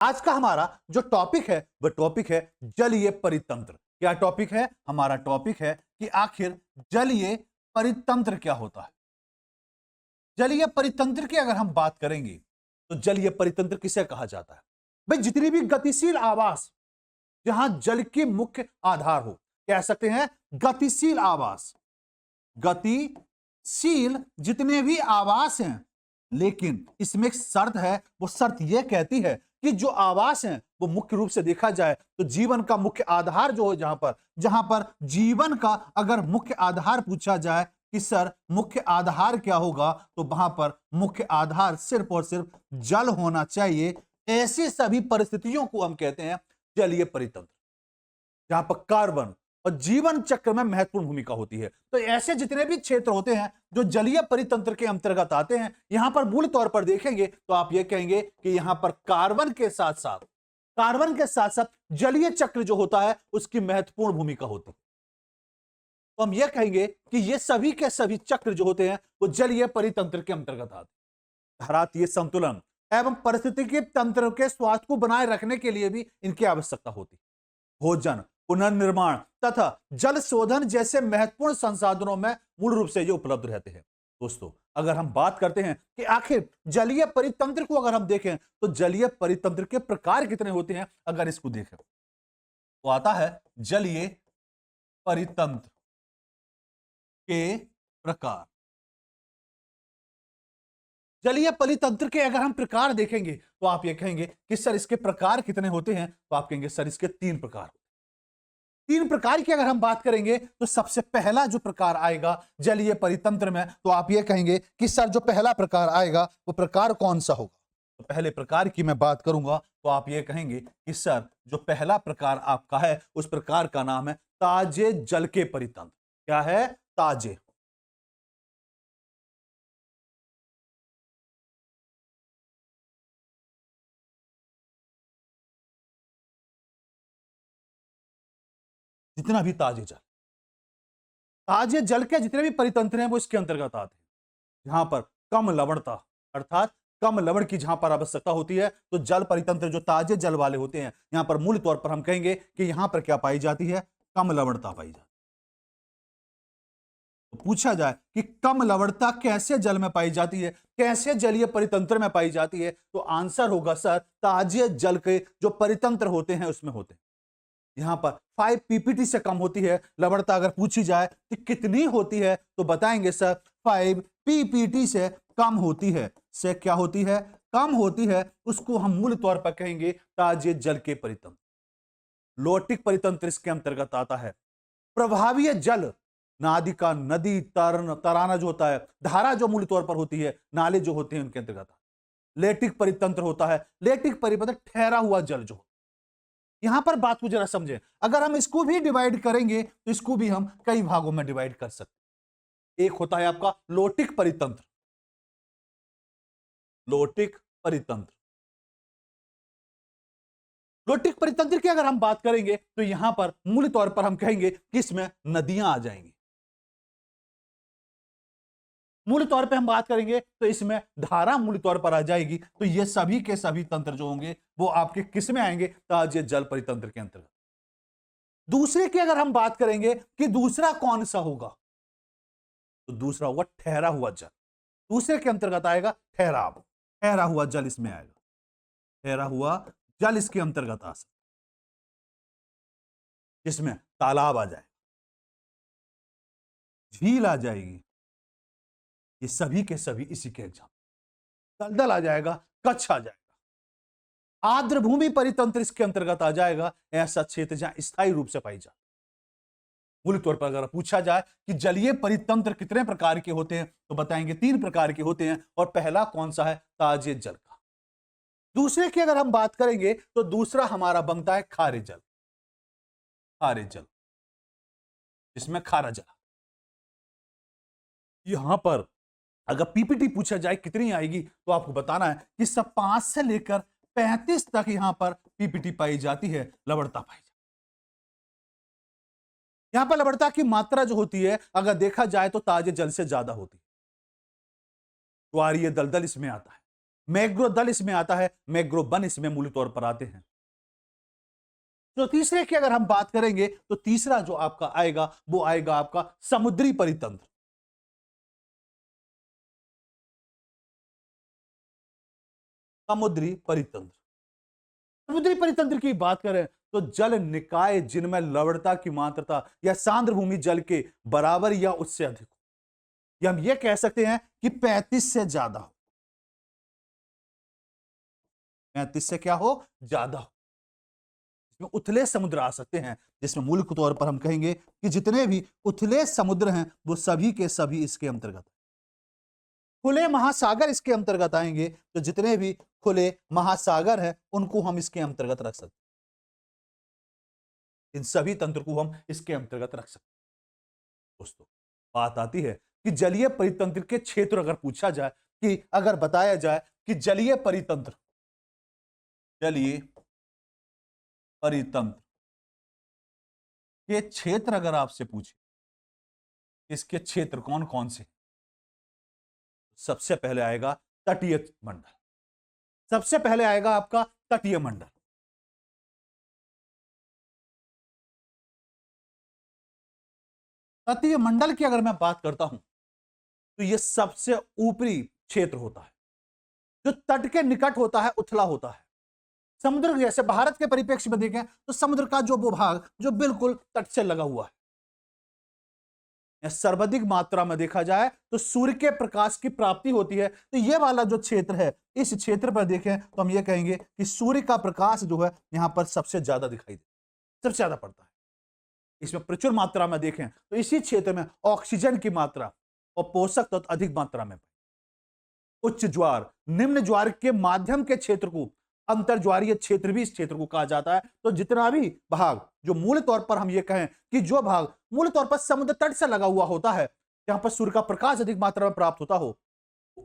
आज का हमारा जो टॉपिक है वह टॉपिक है जलीय परितंत्र। क्या टॉपिक है? हमारा टॉपिक है कि आखिर जलीय परितंत्र क्या होता है। जलीय परितंत्र की अगर हम बात करेंगे तो जलीय परितंत्र किसे कहा जाता है? भाई जितनी भी गतिशील आवास जहां जल के मुख्य आधार हो, कह सकते हैं गतिशील आवास। गतिशील जितने भी आवास हैं, लेकिन इसमें एक शर्त है। वो शर्त यह कहती है कि जो आवास हैं वो मुख्य रूप से देखा जाए तो जीवन का मुख्य आधार जो हो, जहां पर जीवन का अगर मुख्य आधार पूछा जाए कि सर मुख्य आधार क्या होगा, तो वहां पर मुख्य आधार सिर्फ और सिर्फ जल होना चाहिए। ऐसी सभी परिस्थितियों को हम कहते हैं जलीय परितंत्र, जहां पर कार्बन और जीवन चक्र में महत्वपूर्ण भूमिका होती है। तो ऐसे जितने भी क्षेत्र होते हैं जो जलीय परितंत्र के अंतर्गत आते हैं, यहां पर मूल तौर पर देखेंगे तो आप ये कहेंगे कि यहां पर कार्बन के साथ साथ जलीय चक्र जो होता है उसकी महत्वपूर्ण भूमिका होती है। तो हम ये कहेंगे कि ये सभी के सभी चक्र जो होते हैं वो जलीय परितंत्र के अंतर्गत आते हैं। घरातीय संतुलन एवं पारिस्थितिकी तंत्र के स्वास्थ्य को बनाए रखने के लिए भी इनकी आवश्यकता होती है। भोजन, पुनर्निर्माण तथा जल शोधन जैसे महत्वपूर्ण संसाधनों में मूल रूप से ये उपलब्ध रहते हैं। दोस्तों, अगर हम बात करते हैं कि आखिर जलीय परितंत्र को अगर हम देखें तो जलीय परितंत्र के प्रकार कितने होते हैं, अगर इसको देखें तो आता है जलीय परितंत्र के प्रकार। जलीय परितंत्र के अगर हम प्रकार देखेंगे तो आप ये कहेंगे कि सर इसके प्रकार कितने होते हैं, तो आप कहेंगे सर इसके तीन प्रकार। तीन प्रकार की अगर हम बात करेंगे तो सबसे पहला जो प्रकार आएगा जलीय परितंत्र में, तो आप ये कहेंगे कि सर जो पहला प्रकार आएगा वो प्रकार कौन सा होगा। तो पहले प्रकार की मैं बात करूंगा तो आप ये कहेंगे कि सर जो पहला प्रकार आपका है उस प्रकार का नाम है ताजे जल के परितंत्र। क्या है? ताजे। जितना भी ताजे जल के जितने भी परितंत्र हैं वो इसके अंतर्गत आते हैं। जहां पर कम लवणता अर्थात कम लवण की जहां पर आवश्यकता होती है, तो जल परितंत्र जो ताजे जल वाले होते हैं, यहां पर मूल तौर पर हम कहेंगे कि यहां पर क्या पाई जाती है? कम लवणता पाई जाती है। तो पूछा जाए कि कम लवणता कैसे जल में पाई जाती है, कैसे जलीय परितंत्र में पाई जाती है, तो आंसर होगा सर ताजे जल के जो परितंत्र होते हैं उसमें होते हैं। यहां पर 5 पीपीटी से कम होती है लवणता। अगर पूछी जाए कि कितनी होती है तो बताएंगे सर 5 पीपीटी से कम होती है। से क्या होती है? कम होती है। उसको हम मूल तौर पर कहेंगे ताजे जल के परितंत्र। लोटिक परितंत्र इसके अंतर्गत आता है। प्रभावीय जल नादिका, नदी, तराना जो होता है, धारा जो मूल तौर पर होती है, नाले जो होते हैं उनके अंतर्गत। लेटिक परितंत्र होता है। लेटिक परितंत्र ठहरा हुआ जल जो। यहां पर बात को जरा समझें, अगर हम इसको भी डिवाइड करेंगे तो इसको भी हम कई भागों में डिवाइड कर सकते हैं। एक होता है आपका लोटिक परितंत्र। लोटिक परितंत्र लोटिक परितंत्र की अगर हम बात करेंगे तो यहां पर मूल तौर पर हम कहेंगे कि इसमें नदियां आ जाएंगी। मूल तौर पे हम बात करेंगे तो इसमें धारा मूल तौर पर आ जाएगी। तो ये सभी के सभी तंत्र जो होंगे वो आपके किस में आएंगे? ताजे जल परितंत्र के अंतर्गत। दूसरे की अगर हम बात करेंगे कि दूसरा कौन सा होगा, तो दूसरा होगा ठहरा हुआ जल। दूसरे के अंतर्गत आएगा ठहराव। ठहरा हुआ जल इसमें आएगा। ठहरा हुआ जल इसके अंतर्गत आ सकता, जिसमें तालाब आ जाए, झील आ जाएगी। ये सभी के सभी इसी के एग्जाम। दलदल आ जाएगा, कच्छ आ जाएगा। आर्द्र भूमि परितंत्र इसके अंतर्गत आ जाएगा। ऐसा क्षेत्र जहां स्थायी रूप से पाई जाए। मूल तौर पर अगर पूछा जाए कि जलीय परितंत्र कितने प्रकार के होते हैं, तो बताएंगे 3 प्रकार के होते हैं। और पहला कौन सा है? ताजे जल का। दूसरे की अगर हम बात करेंगे तो दूसरा हमारा बनता है खारे जल। खारे जल, इसमें खारा जल। यहां पर अगर पीपीटी पूछा जाए कितनी आएगी, तो आपको बताना है कि सब 5 से लेकर 35 तक यहां पर पीपीटी पाई जाती है, लवणता पाई जाती है। यहां पर लवणता की मात्रा जो होती है अगर देखा जाए तो ताजे जल से ज्यादा होती है। ज्वारीय दलदल इसमें आता है। मैग्रोदल इसमें आता है, मैग्रोबन इसमें मूल तौर पर आते हैं। तो तीसरे की अगर हम बात करेंगे तो तीसरा जो आपका आएगा वो आएगा आपका समुद्री परितंत्र। समुद्री परितंत्र, समुद्री परितंत्र की बात करें तो जल निकाय जिनमें लवणता की मात्रा या सांद्र भूमि जल के बराबर या उससे अधिक हो, या हम ये कह सकते हैं कि 35 से ज्यादा हो। 35 से क्या हो, ज्यादा हो। इसमें उथले समुद्र आ सकते हैं, जिसमें मूल तौर पर हम कहेंगे कि जितने भी उथले समुद्र हैं वो सभी के सभी इसके अंतर्गत। खुले महासागर इसके अंतर्गत आएंगे, तो जितने भी खुले महासागर हैं उनको हम इसके अंतर्गत रख सकते हैं। इन सभी तंत्र को हम इसके अंतर्गत रख सकते हैं। दोस्तों, बात आती है कि जलीय परितंत्र के क्षेत्र अगर पूछा जाए, कि अगर बताया जाए कि जलीय परितंत्र, जलीय परितंत्र के क्षेत्र अगर आपसे पूछे इसके क्षेत्र कौन कौन से, सबसे पहले आएगा तटीय मंडल। सबसे पहले आएगा आपका तटीय मंडल। तटीय मंडल की अगर मैं बात करता हूं तो यह सबसे ऊपरी क्षेत्र होता है, जो तट के निकट होता है, उथला होता है। समुद्र, जैसे भारत के परिप्रेक्ष्य में देखें तो समुद्र का जो वो भाग जो बिल्कुल तट से लगा हुआ है, सर्वाधिक मात्रा में देखा जाए तो सूर्य के प्रकाश की प्राप्ति होती है। तो ये वाला जो क्षेत्र है, इस क्षेत्र पर देखें तो हम ये कहेंगे कि सूर्य का प्रकाश जो है यहां पर सबसे ज्यादा दिखाई दे, सबसे ज्यादा पड़ता है। इसमें प्रचुर मात्रा में देखें तो इसी क्षेत्र में ऑक्सीजन की मात्रा और पोषक तत्व अधिक मात्रा में। उच्च ज्वार निम्न ज्वार के माध्यम के क्षेत्र को अंतर ज्वारीय क्षेत्र भी इस क्षेत्र को कहा जाता है। तो जितना भी भाग जो मूल तौर पर हम ये कहें कि जो भाग मूल तौर पर समुद्र तट से लगा हुआ होता है, जहां पर सूर्य का प्रकाश अधिक मात्रा में प्राप्त होता हो,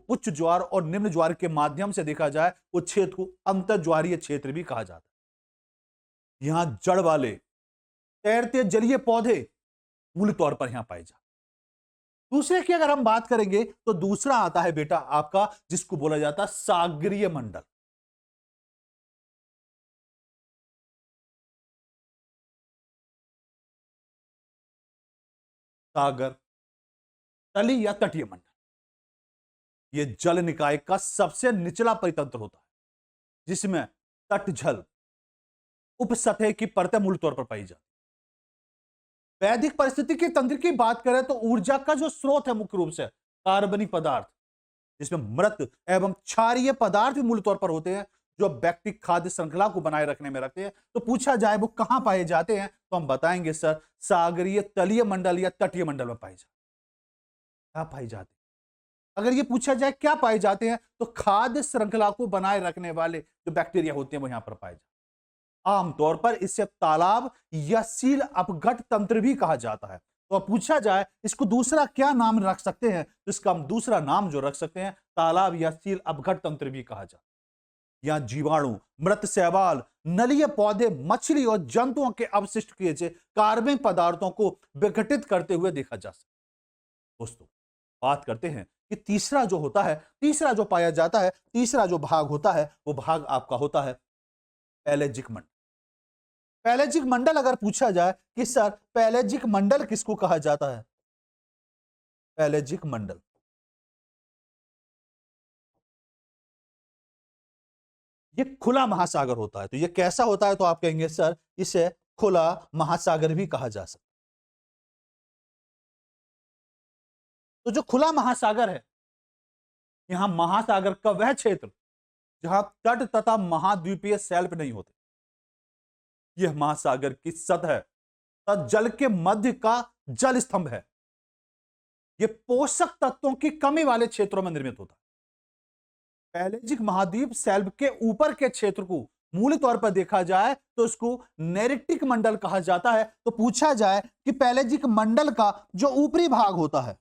उच्च ज्वार और निम्न ज्वार के माध्यम से देखा जाए उस क्षेत्र को अंतर ज्वारीय क्षेत्र भी कहा जाता है। यहां जड़ वाले तैरते जलीय पौधे मूल तौर पर यहां पाए जाते। दूसरे की अगर हम बात करेंगे तो दूसरा आता है बेटा आपका, जिसको बोला जाता है सागरीय मंडल। सागर, तली या तटीय मंडल, यह जल निकाय का सबसे निचला परितंत्र होता है, जिसमें तट जल उपसतह की परतें मूल तौर पर पाई जाती। वैदिक परिस्थिति के तंत्र की बात करें तो ऊर्जा का जो स्रोत है मुख्य रूप से कार्बनिक पदार्थ, जिसमें मृत एवं क्षारीय पदार्थ भी मूल तौर पर होते हैं, जो व्यक्ति खाद्य श्रृंखला को बनाए रखने में रखते हैं। तो पूछा जाए वो कहां पाए जाते हैं, तो हम बताएंगे सर सागरीय तलीय मंडल या तटीय मंडल में पाए जाते। क्या पाए जाते हैं? अगर ये पूछा जाए क्या पाए जाते हैं, तो खाद्य श्रृंखला को बनाए रखने वाले जो बैक्टीरिया होते हैं वो यहां पर पाए जाते हैं। आमतौर पर इसे तालाब या सील अपघट तंत्र भी कहा जाता है। तो अब पूछा जाए इसको दूसरा क्या नाम रख सकते हैं, तो इसका हम दूसरा नाम जो रख सकते हैं तालाब या सील अपघट तंत्र भी कहा जाता है। यहां जीवाणु, मृत शैवाल, नलीय पौधे, मछली और जंतुओं के अवशिष्ट किए कार्बनिक पदार्थों को विघटित करते हुए देखा जा सकता है। दोस्तों, बात करते हैं कि तीसरा जो होता है, तीसरा जो पाया जाता है, तीसरा जो भाग होता है वो भाग आपका होता है पैलेजिक मंडल। पैलेजिक मंडल अगर पूछा जाए कि सर पैलेजिक मंडल किसको कहा जाता है, पैलेजिक मंडल ये खुला महासागर होता है। तो ये कैसा होता है, तो आप कहेंगे सर इसे खुला महासागर भी कहा जा सकता है। तो जो खुला महासागर है, यहां महासागर का वह क्षेत्र जहां तट तथा महाद्वीपीय शेल्फ नहीं होते, यह महासागर की सतह तथा जल के मध्य का जल स्तंभ है। यह पोषक तत्वों की कमी वाले क्षेत्रों में निर्मित होता है। पैलेजिक महाद्वीप शेल्फ के ऊपर के क्षेत्र को मूल तौर पर देखा जाए तो इसको नेरिटिक मंडल कहा जाता है। तो पूछा जाए कि पैलेजिक मंडल का जो ऊपरी भाग होता है,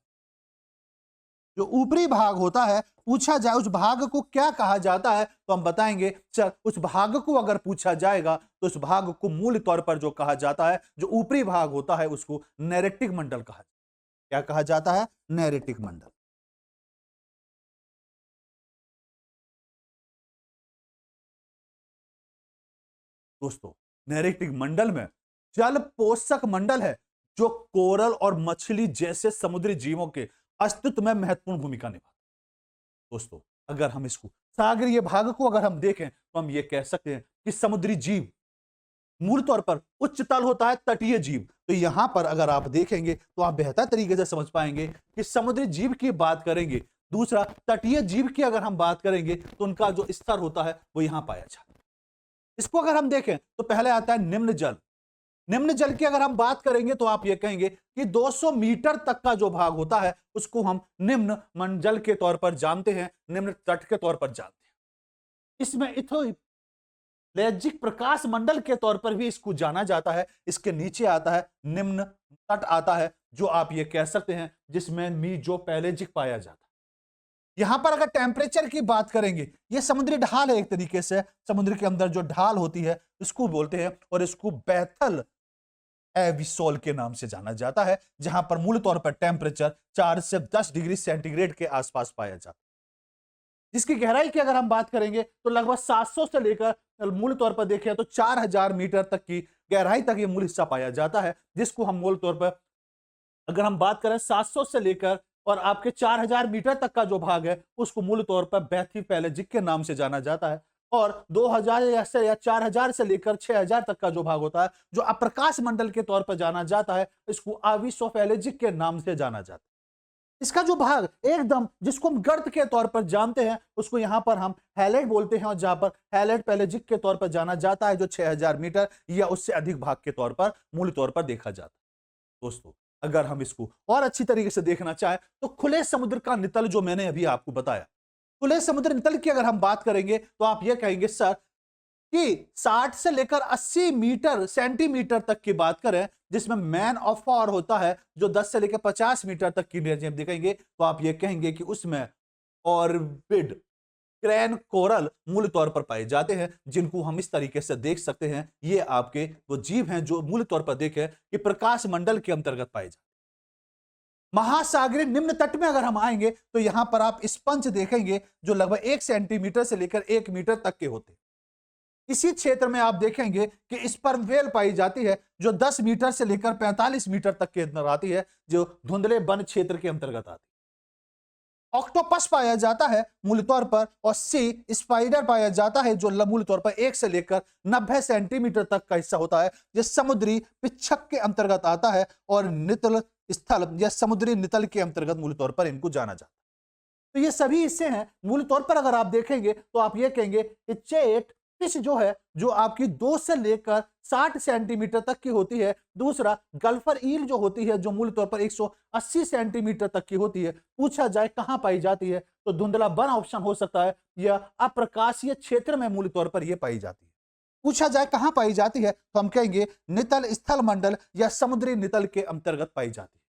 जो ऊपरी भाग होता है, पूछा जाए उस भाग को क्या कहा जाता है, तो हम बताएंगे चल उस भाग को अगर पूछा जाएगा तो उस भाग को मूल तौर पर जो कहा जाता है, जो ऊपरी भाग होता है उसको नैरेटिक मंडल कहा जाता है। क्या कहा जाता है, नैरेटिक मंडल। दोस्तों नैरेटिक मंडल में जल पोषक मंडल है जो कोरल और मछली जैसे समुद्री जीवों के अस्तित्व में महत्वपूर्ण भूमिका निभाता है। दोस्तों अगर हम इसको सागरीय भाग को अगर हम देखें तो हम ये कह सकते हैं कि समुद्री जीव मूल तौर पर उच्च तल होता है तटीय जीव। तो यहां पर अगर आप देखेंगे तो आप बेहतर तरीके से समझ पाएंगे कि समुद्री जीव की बात करेंगे, दूसरा तटीय जीव की अगर हम बात करेंगे तो उनका जो स्तर होता है वो यहां पाया जाता है। इसको अगर हम देखें तो पहले आता है निम्न जल। निम्न जल की अगर हम बात करेंगे तो आप ये कहेंगे कि 200 मीटर तक का जो भाग होता है उसको हम निम्न मंडल के तौर पर जानते हैं, निम्न तट के तौर पर जानते हैं। इसमें लैजिक प्रकाश मंडल के तौर पर भी इसको जाना जाता है। इसके नीचे आता है निम्न तट आता है जो आप ये कह सकते हैं जिसमें मीजोपैलेजिक पाया जाता है। यहां पर अगर टेम्परेचर की बात करेंगे, ये समुद्री ढाल है, एक तरीके से समुद्र के अंदर जो ढाल होती है इसको बोलते हैं और इसको बैथल एविसोल के नाम से जाना जाता है, जहां पर मूल तौर पर टेम्परेचर 4 से 10 डिग्री सेंटीग्रेड के आसपास पाया जाता है। जिसकी गहराई की अगर हम बात करेंगे तो लगभग 700 से लेकर मूल तौर पर देखें तो 4000 मीटर तक की गहराई तक ये मूल हिस्सा पाया जाता है, जिसको हम मूल तौर पर अगर हम बात करें 700 से लेकर और आपके 4000 मीटर तक का जो भाग है उसको मूल तौर पर बैथीपैलेजिक के नाम से जाना जाता है। और 2000 से या 4000 से लेकर 6000 तक का जो भाग होता है जो अप्रकाश मंडल के तौर पर जाना जाता है, इसको आविसोफैलेजिक के नाम से जाना जाता है। इसका जो भाग एकदम जिसको हम गर्त के तौर पर जानते हैं उसको यहां पर हम हैलेट बोलते हैं, और जहां पर हैलेट पैलेजिक के तौर पर जाना जाता है जो 6000 मीटर या उससे अधिक भाग के तौर पर मूल तौर पर देखा जाता है। दोस्तों अगर हम इसको और अच्छी तरीके से देखना चाहें तो खुले समुद्र का नितल जो मैंने अभी आपको बताया, खुले समुद्र नितल की अगर हम बात करेंगे तो आप ये कहेंगे सर कि 60 से लेकर 80 मीटर सेंटीमीटर तक की बात करें, जिसमें मैन ऑफ वॉर होता है जो 10 से लेकर 50 मीटर तक की रेंज में दिखाएंगे, तो आप ये कहेंगे कि उसमें ऑर्बिड क्रैन कोरल मूल तौर पर पाए जाते हैं, जिनको हम इस तरीके से देख सकते हैं। ये आपके वो जीव हैं जो मूल तौर पर देखें कि प्रकाश मंडल के अंतर्गत पाए जाते हैं। महासागरीय निम्न तट में अगर हम आएंगे तो यहां पर आप स्पंज देखेंगे जो लगभग 1 सेंटीमीटर से लेकर 1 मीटर तक के होते हैं। इसी क्षेत्र में आप देखेंगे कि स्पर्म व्हेल पाई जाती है जो 10 मीटर से लेकर 45 मीटर तक के अंदर आती है, जो धुंधले वन क्षेत्र के अंतर्गत आती है। ऑक्टोपस पाया जाता है मूल तौर पर, और सी स्पाइडर पाया जाता है जो मूल तौर पर 1 से लेकर 90 सेंटीमीटर तक का हिस्सा होता है, जो समुद्री पिच्छक के अंतर्गत आता है और नितल स्थल या समुद्री नितल के अंतर्गत मूल तौर पर इनको जाना जाता है। तो ये सभी हिस्से हैं। मूल तौर पर अगर आप देखेंगे तो आप ये कहेंगे कि चेट फिश जो है जो आपकी 2 से लेकर 60 सेंटीमीटर तक की होती है, दूसरा गल्फर ईल जो होती है जो मूल तौर पर 180 सेंटीमीटर तक की होती है। पूछा जाए कहां पाई जाती है तो धुंधला वन ऑप्शन हो सकता है, या अप्रकाशीय क्षेत्र में मूल तौर पर यह पाई जाती है। पूछा जाए कहां पाई जाती है तो हम कहेंगे नितल स्थल मंडल या समुद्री नितल के अंतर्गत पाई जाती है।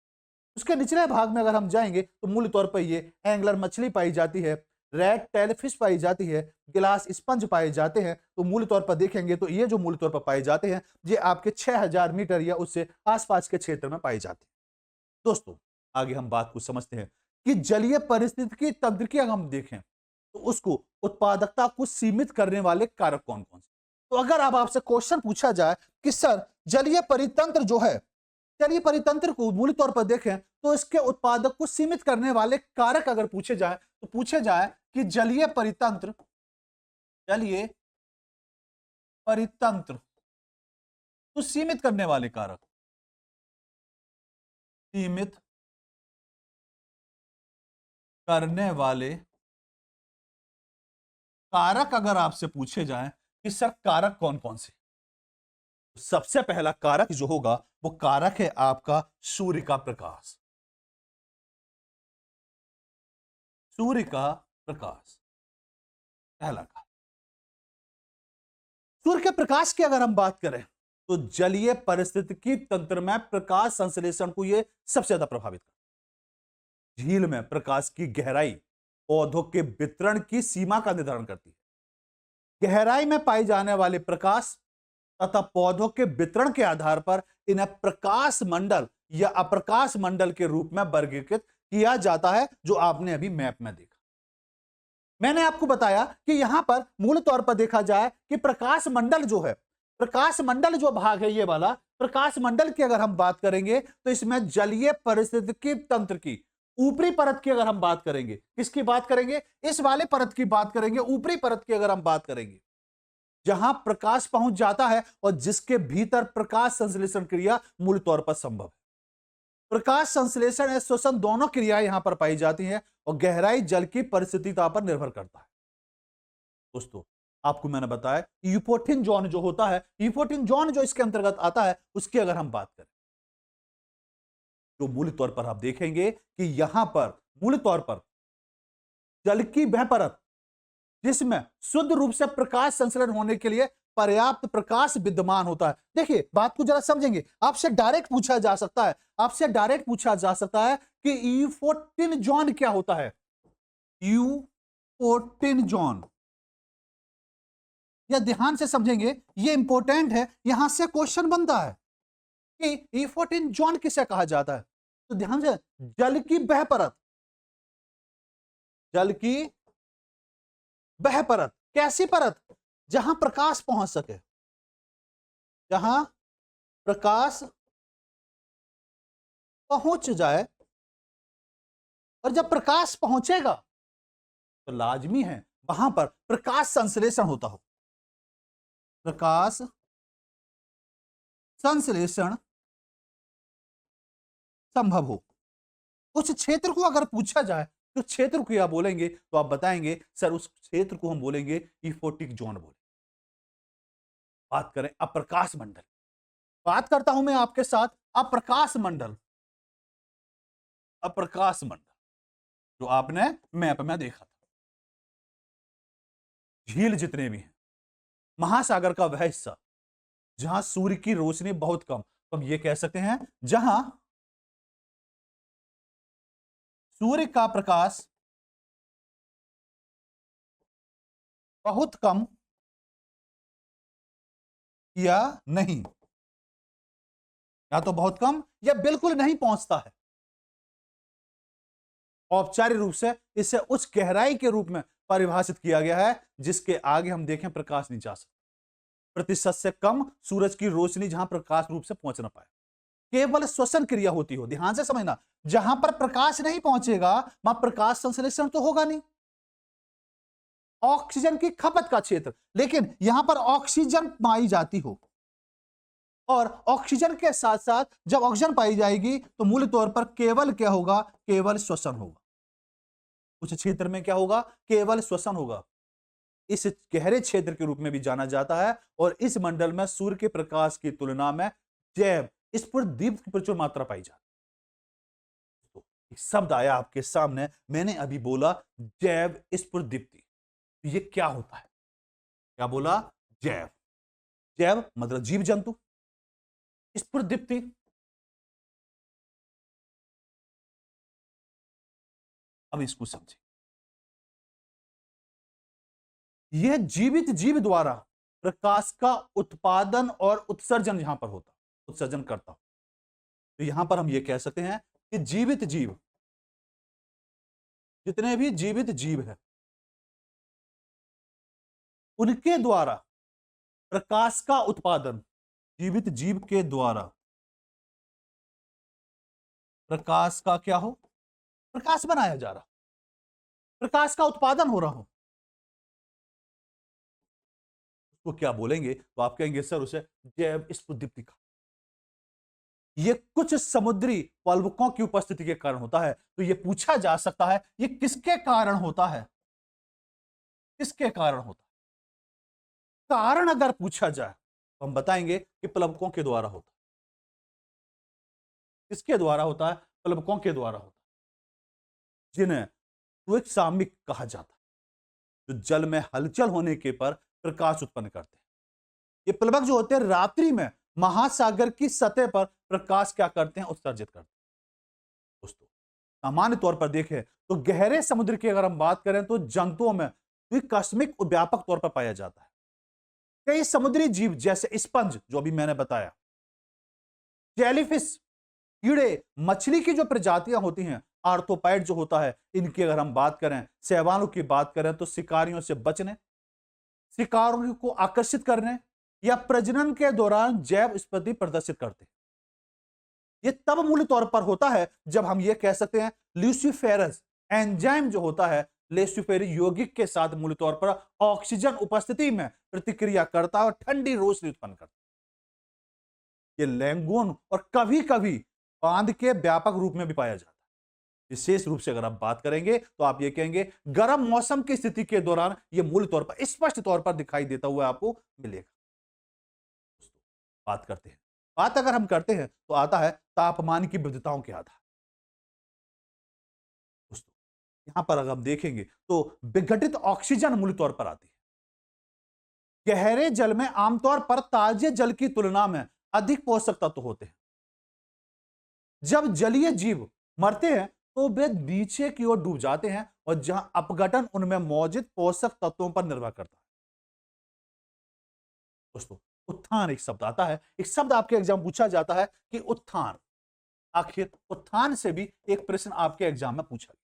उसके निचले भाग में अगर हम जाएंगे तो मूल तौर पर ये एंगलर मछली पाई जाती है, रेड टेल फिश पाई जाती है, गिलास स्पंज पाए जाते हैं। तो मूल तौर पर देखेंगे तो ये जो मूल तौर पर पाए जाते हैं ये आपके 6000 मीटर या उससे आसपास के क्षेत्र में पाई जाती है। दोस्तों आगे हम बात को समझते हैं कि जलीय पारिस्थितिकी तंत्र की अगर हम देखें तो उसको उत्पादकता को सीमित करने वाले कारक कौन कौन से। तो अगर अब आपसे क्वेश्चन पूछा जाए कि सर जलीय परितंत्र जो है, जलीय परितंत्र को मूल तौर पर देखें तो इसके उत्पादक को सीमित करने वाले कारक अगर पूछे जाए तो पूछे जाए कि जलीय परितंत्र को सीमित करने वाले कारक, सीमित करने वाले कारक अगर आपसे पूछे जाए कि सर कारक कौन कौन से, सबसे पहला कारक जो होगा वो कारक है आपका सूर्य का प्रकाश। सूर्य का प्रकाश पहला कारक। सूर्य के प्रकाश की अगर हम बात करें तो जलीय पारिस्थितिकी तंत्र में प्रकाश संश्लेषण को यह सबसे ज्यादा प्रभावित करता है। झील में प्रकाश की गहराई पौधों के वितरण की सीमा का निर्धारण करती है। गहराई में पाए जाने वाले प्रकाश तथा पौधों के वितरण के आधार पर इन्हें प्रकाश मंडल या अप्रकाश मंडल के रूप में वर्गीकृत किया जाता है, जो आपने अभी मैप में देखा। मैंने आपको बताया कि यहां पर मूल तौर पर देखा जाए कि प्रकाश मंडल जो है प्रकाश मंडल जो भाग है ये वाला, प्रकाश मंडल की अगर हम बात करेंगे तो इसमें जलीय पारिस्थितिकी तंत्र की ऊपरी परत की अगर हम बात करेंगे, किसकी बात करेंगे, इस वाले परत की बात करेंगे, ऊपरी परत की अगर हम बात करेंगे, जहां प्रकाश पहुंच जाता है और जिसके भीतर प्रकाश संश्लेषण क्रिया मूल तौर पर संभव है। प्रकाश संश्लेषण और श्वसन दोनों क्रियाएं यहां पर पाई जाती हैं और गहराई जल की परिस्थितिता पर निर्भर करता है। दोस्तों, आपको मैंने बताया यूफोर्टिन जोन जो होता है, यूफोर्टिन जोन जो इसके अंतर्गत आता है, उसकी अगर हम बात करें तो मूल तौर पर आप देखेंगे कि यहां पर मूल तौर पर जल की वह परत जिसमें शुद्ध रूप से प्रकाश संश्लेषण होने के लिए पर्याप्त प्रकाश विद्यमान होता है। देखिए, बात को जरा समझेंगे। आपसे डायरेक्ट पूछा जा सकता है, आपसे डायरेक्ट पूछा जा सकता है कि यूफोर्टिन जोन क्या होता है। यूफोर्टिन जोन, यह ध्यान से समझेंगे, यह इंपॉर्टेंट है, यहां से क्वेश्चन बनता है कि यूफोर्टिन जोन किसे कहा जाता है। तो ध्यान से, जल की वह परत, जल की वह परत, कैसी परत, जहां प्रकाश पहुंच सके, जहां प्रकाश पहुंच जाए, और जब प्रकाश पहुंचेगा तो लाजमी है वहां पर प्रकाश संश्लेषण होता हो, प्रकाश संश्लेषण संभव हो। उस क्षेत्र को अगर पूछा जाए तो क्षेत्र को क्या बोलेंगे, तो आप बताएंगे सर उस क्षेत्र को हम बोलेंगे यूफोर्टिक जोन बोले। बात करें अप्रकाश मंडल, बात करता हूं मैं आपके साथ अप्रकाश मंडल, अप्रकाश मंडल जो आपने मैप में देखा था। झील जितने भी हैं, महासागर का वह हिस्सा जहां सूर्य की रोशनी बहुत कम, तो हम ये कह सकते हैं जहां सूर्य का प्रकाश बहुत कम या नहीं, या तो बहुत कम या बिल्कुल नहीं पहुंचता है। औपचारिक रूप से इसे उच्च गहराई के रूप में परिभाषित किया गया है जिसके आगे हम देखें प्रकाश नहीं जा सकता। प्रतिशत से कम सूरज की रोशनी जहां प्रकाश रूप से पहुंच ना पाए, केवल श्वसन क्रिया होती हो। ध्यान से समझना, जहां पर प्रकाश नहीं पहुंचेगा वहां प्रकाश संश्लेषण तो होगा नहीं। ऑक्सीजन की खपत का क्षेत्र, लेकिन यहां पर ऑक्सीजन पाई जाती हो और ऑक्सीजन के साथ साथ जब ऑक्सीजन पाई जाएगी तो मूल तौर पर केवल क्या होगा, केवल श्वसन होगा। उस क्षेत्र में क्या होगा, केवल श्वसन होगा। इस गहरे क्षेत्र के रूप में भी जाना जाता है और इस मंडल में सूर्य के प्रकाश की तुलना में जैव स्फुरदीप्त की प्रचुर मात्रा पाई जाती है। तो एक शब्द आया आपके सामने, मैंने अभी बोला जैव स्फुरदीप्ति। ये क्या होता है, क्या बोला, जैव, जैव मतलब जीव जंतु, स्फुरदीप्ति अब इसको समझे। यह जीवित जीव द्वारा प्रकाश का उत्पादन और उत्सर्जन यहां पर होता, उत्सर्जन करता हो। तो यहां पर हम यह कह सकते हैं कि जीवित जीव, जितने भी जीवित जीव हैं उनके द्वारा प्रकाश का उत्पादन, जीवित जीव के द्वारा प्रकाश का क्या हो, प्रकाश बनाया जा रहा, प्रकाश का उत्पादन हो रहा हो, उसको क्या बोलेंगे, तो आप कहेंगे सर उसे जैव स्फुरदीप्ति का। यह कुछ समुद्री प्लवकों की उपस्थिति के कारण होता है। तो यह पूछा जा सकता है यह किसके कारण होता है, किसके कारण होता है। कारण अगर पूछा जाए तो हम बताएंगे कि प्लवकों के द्वारा होता है। किसके द्वारा होता है, प्लवकों के द्वारा होता है, जिन्हें त्वरित सामयिक कहा जाता है, जो जल में हलचल होने के पर प्रकाश उत्पन्न करते हैं। ये प्लवक जो होते हैं रात्रि में महासागर की सतह पर प्रकाश क्या करते हैं, उत्सर्जित करते हैं। दोस्तों, सामान्य तौर पर देखें तो गहरे समुद्र की अगर हम बात करें तो जंतुओं में द्विकास्मिक व्यापक तौर पर पाया जाता है। कई समुद्री जीव जैसे स्पंज जो अभी मैंने बताया, जेलीफिश, कीड़े, मछली की जो प्रजातियां होती हैं, आर्थ्रोपॉड जो होता है, इनकी अगर हम बात करें, शैवालों की बात करें तो शिकारियों से बचने, शिकारियों को आकर्षित करने या प्रजनन के दौरान जैव उत्पत्ति प्रदर्शित करते हैं। ये तब मूल तौर पर होता है जब हम ये कह सकते हैं ल्यूसिफेरस एंजाइम जो होता है लेसिफेरी यौगिक के साथ मूल तौर पर ऑक्सीजन उपस्थिति में प्रतिक्रिया करता है और ठंडी रोशनी उत्पन्न करता है। ये लैंगून और कभी कभी बांध के व्यापक रूप में भी पाया जाता है। विशेष रूप से अगर आप बात करेंगे तो आप ये कहेंगे गर्म मौसम की स्थिति के दौरान ये मूल तौर पर स्पष्ट तौर पर दिखाई देता हुआ आपको मिलेगा। बात करते हैं, बात अगर हम करते हैं तो आता है तापमान की विविधताओं के आधार। दोस्तों यहां पर अगर हम देखेंगे तो विघटित ऑक्सीजन मूल तौर पर आती है। गहरे जल में आमतौर पर ताजे जल की तुलना में अधिक पोषक तत्व होते हैं। जब जलीय जीव मरते हैं तो वे नीचे की ओर डूब जाते हैं और जहां अपघटन उनमें मौजूद पोषक तत्वों पर निर्भर करता है। दोस्तों उत्थान एक शब्द आता है, एक शब्द आपके एग्जाम पूछा जाता है कि उत्थान, आखिर उत्थान से भी एक प्रश्न आपके एग्जाम में पूछा गया।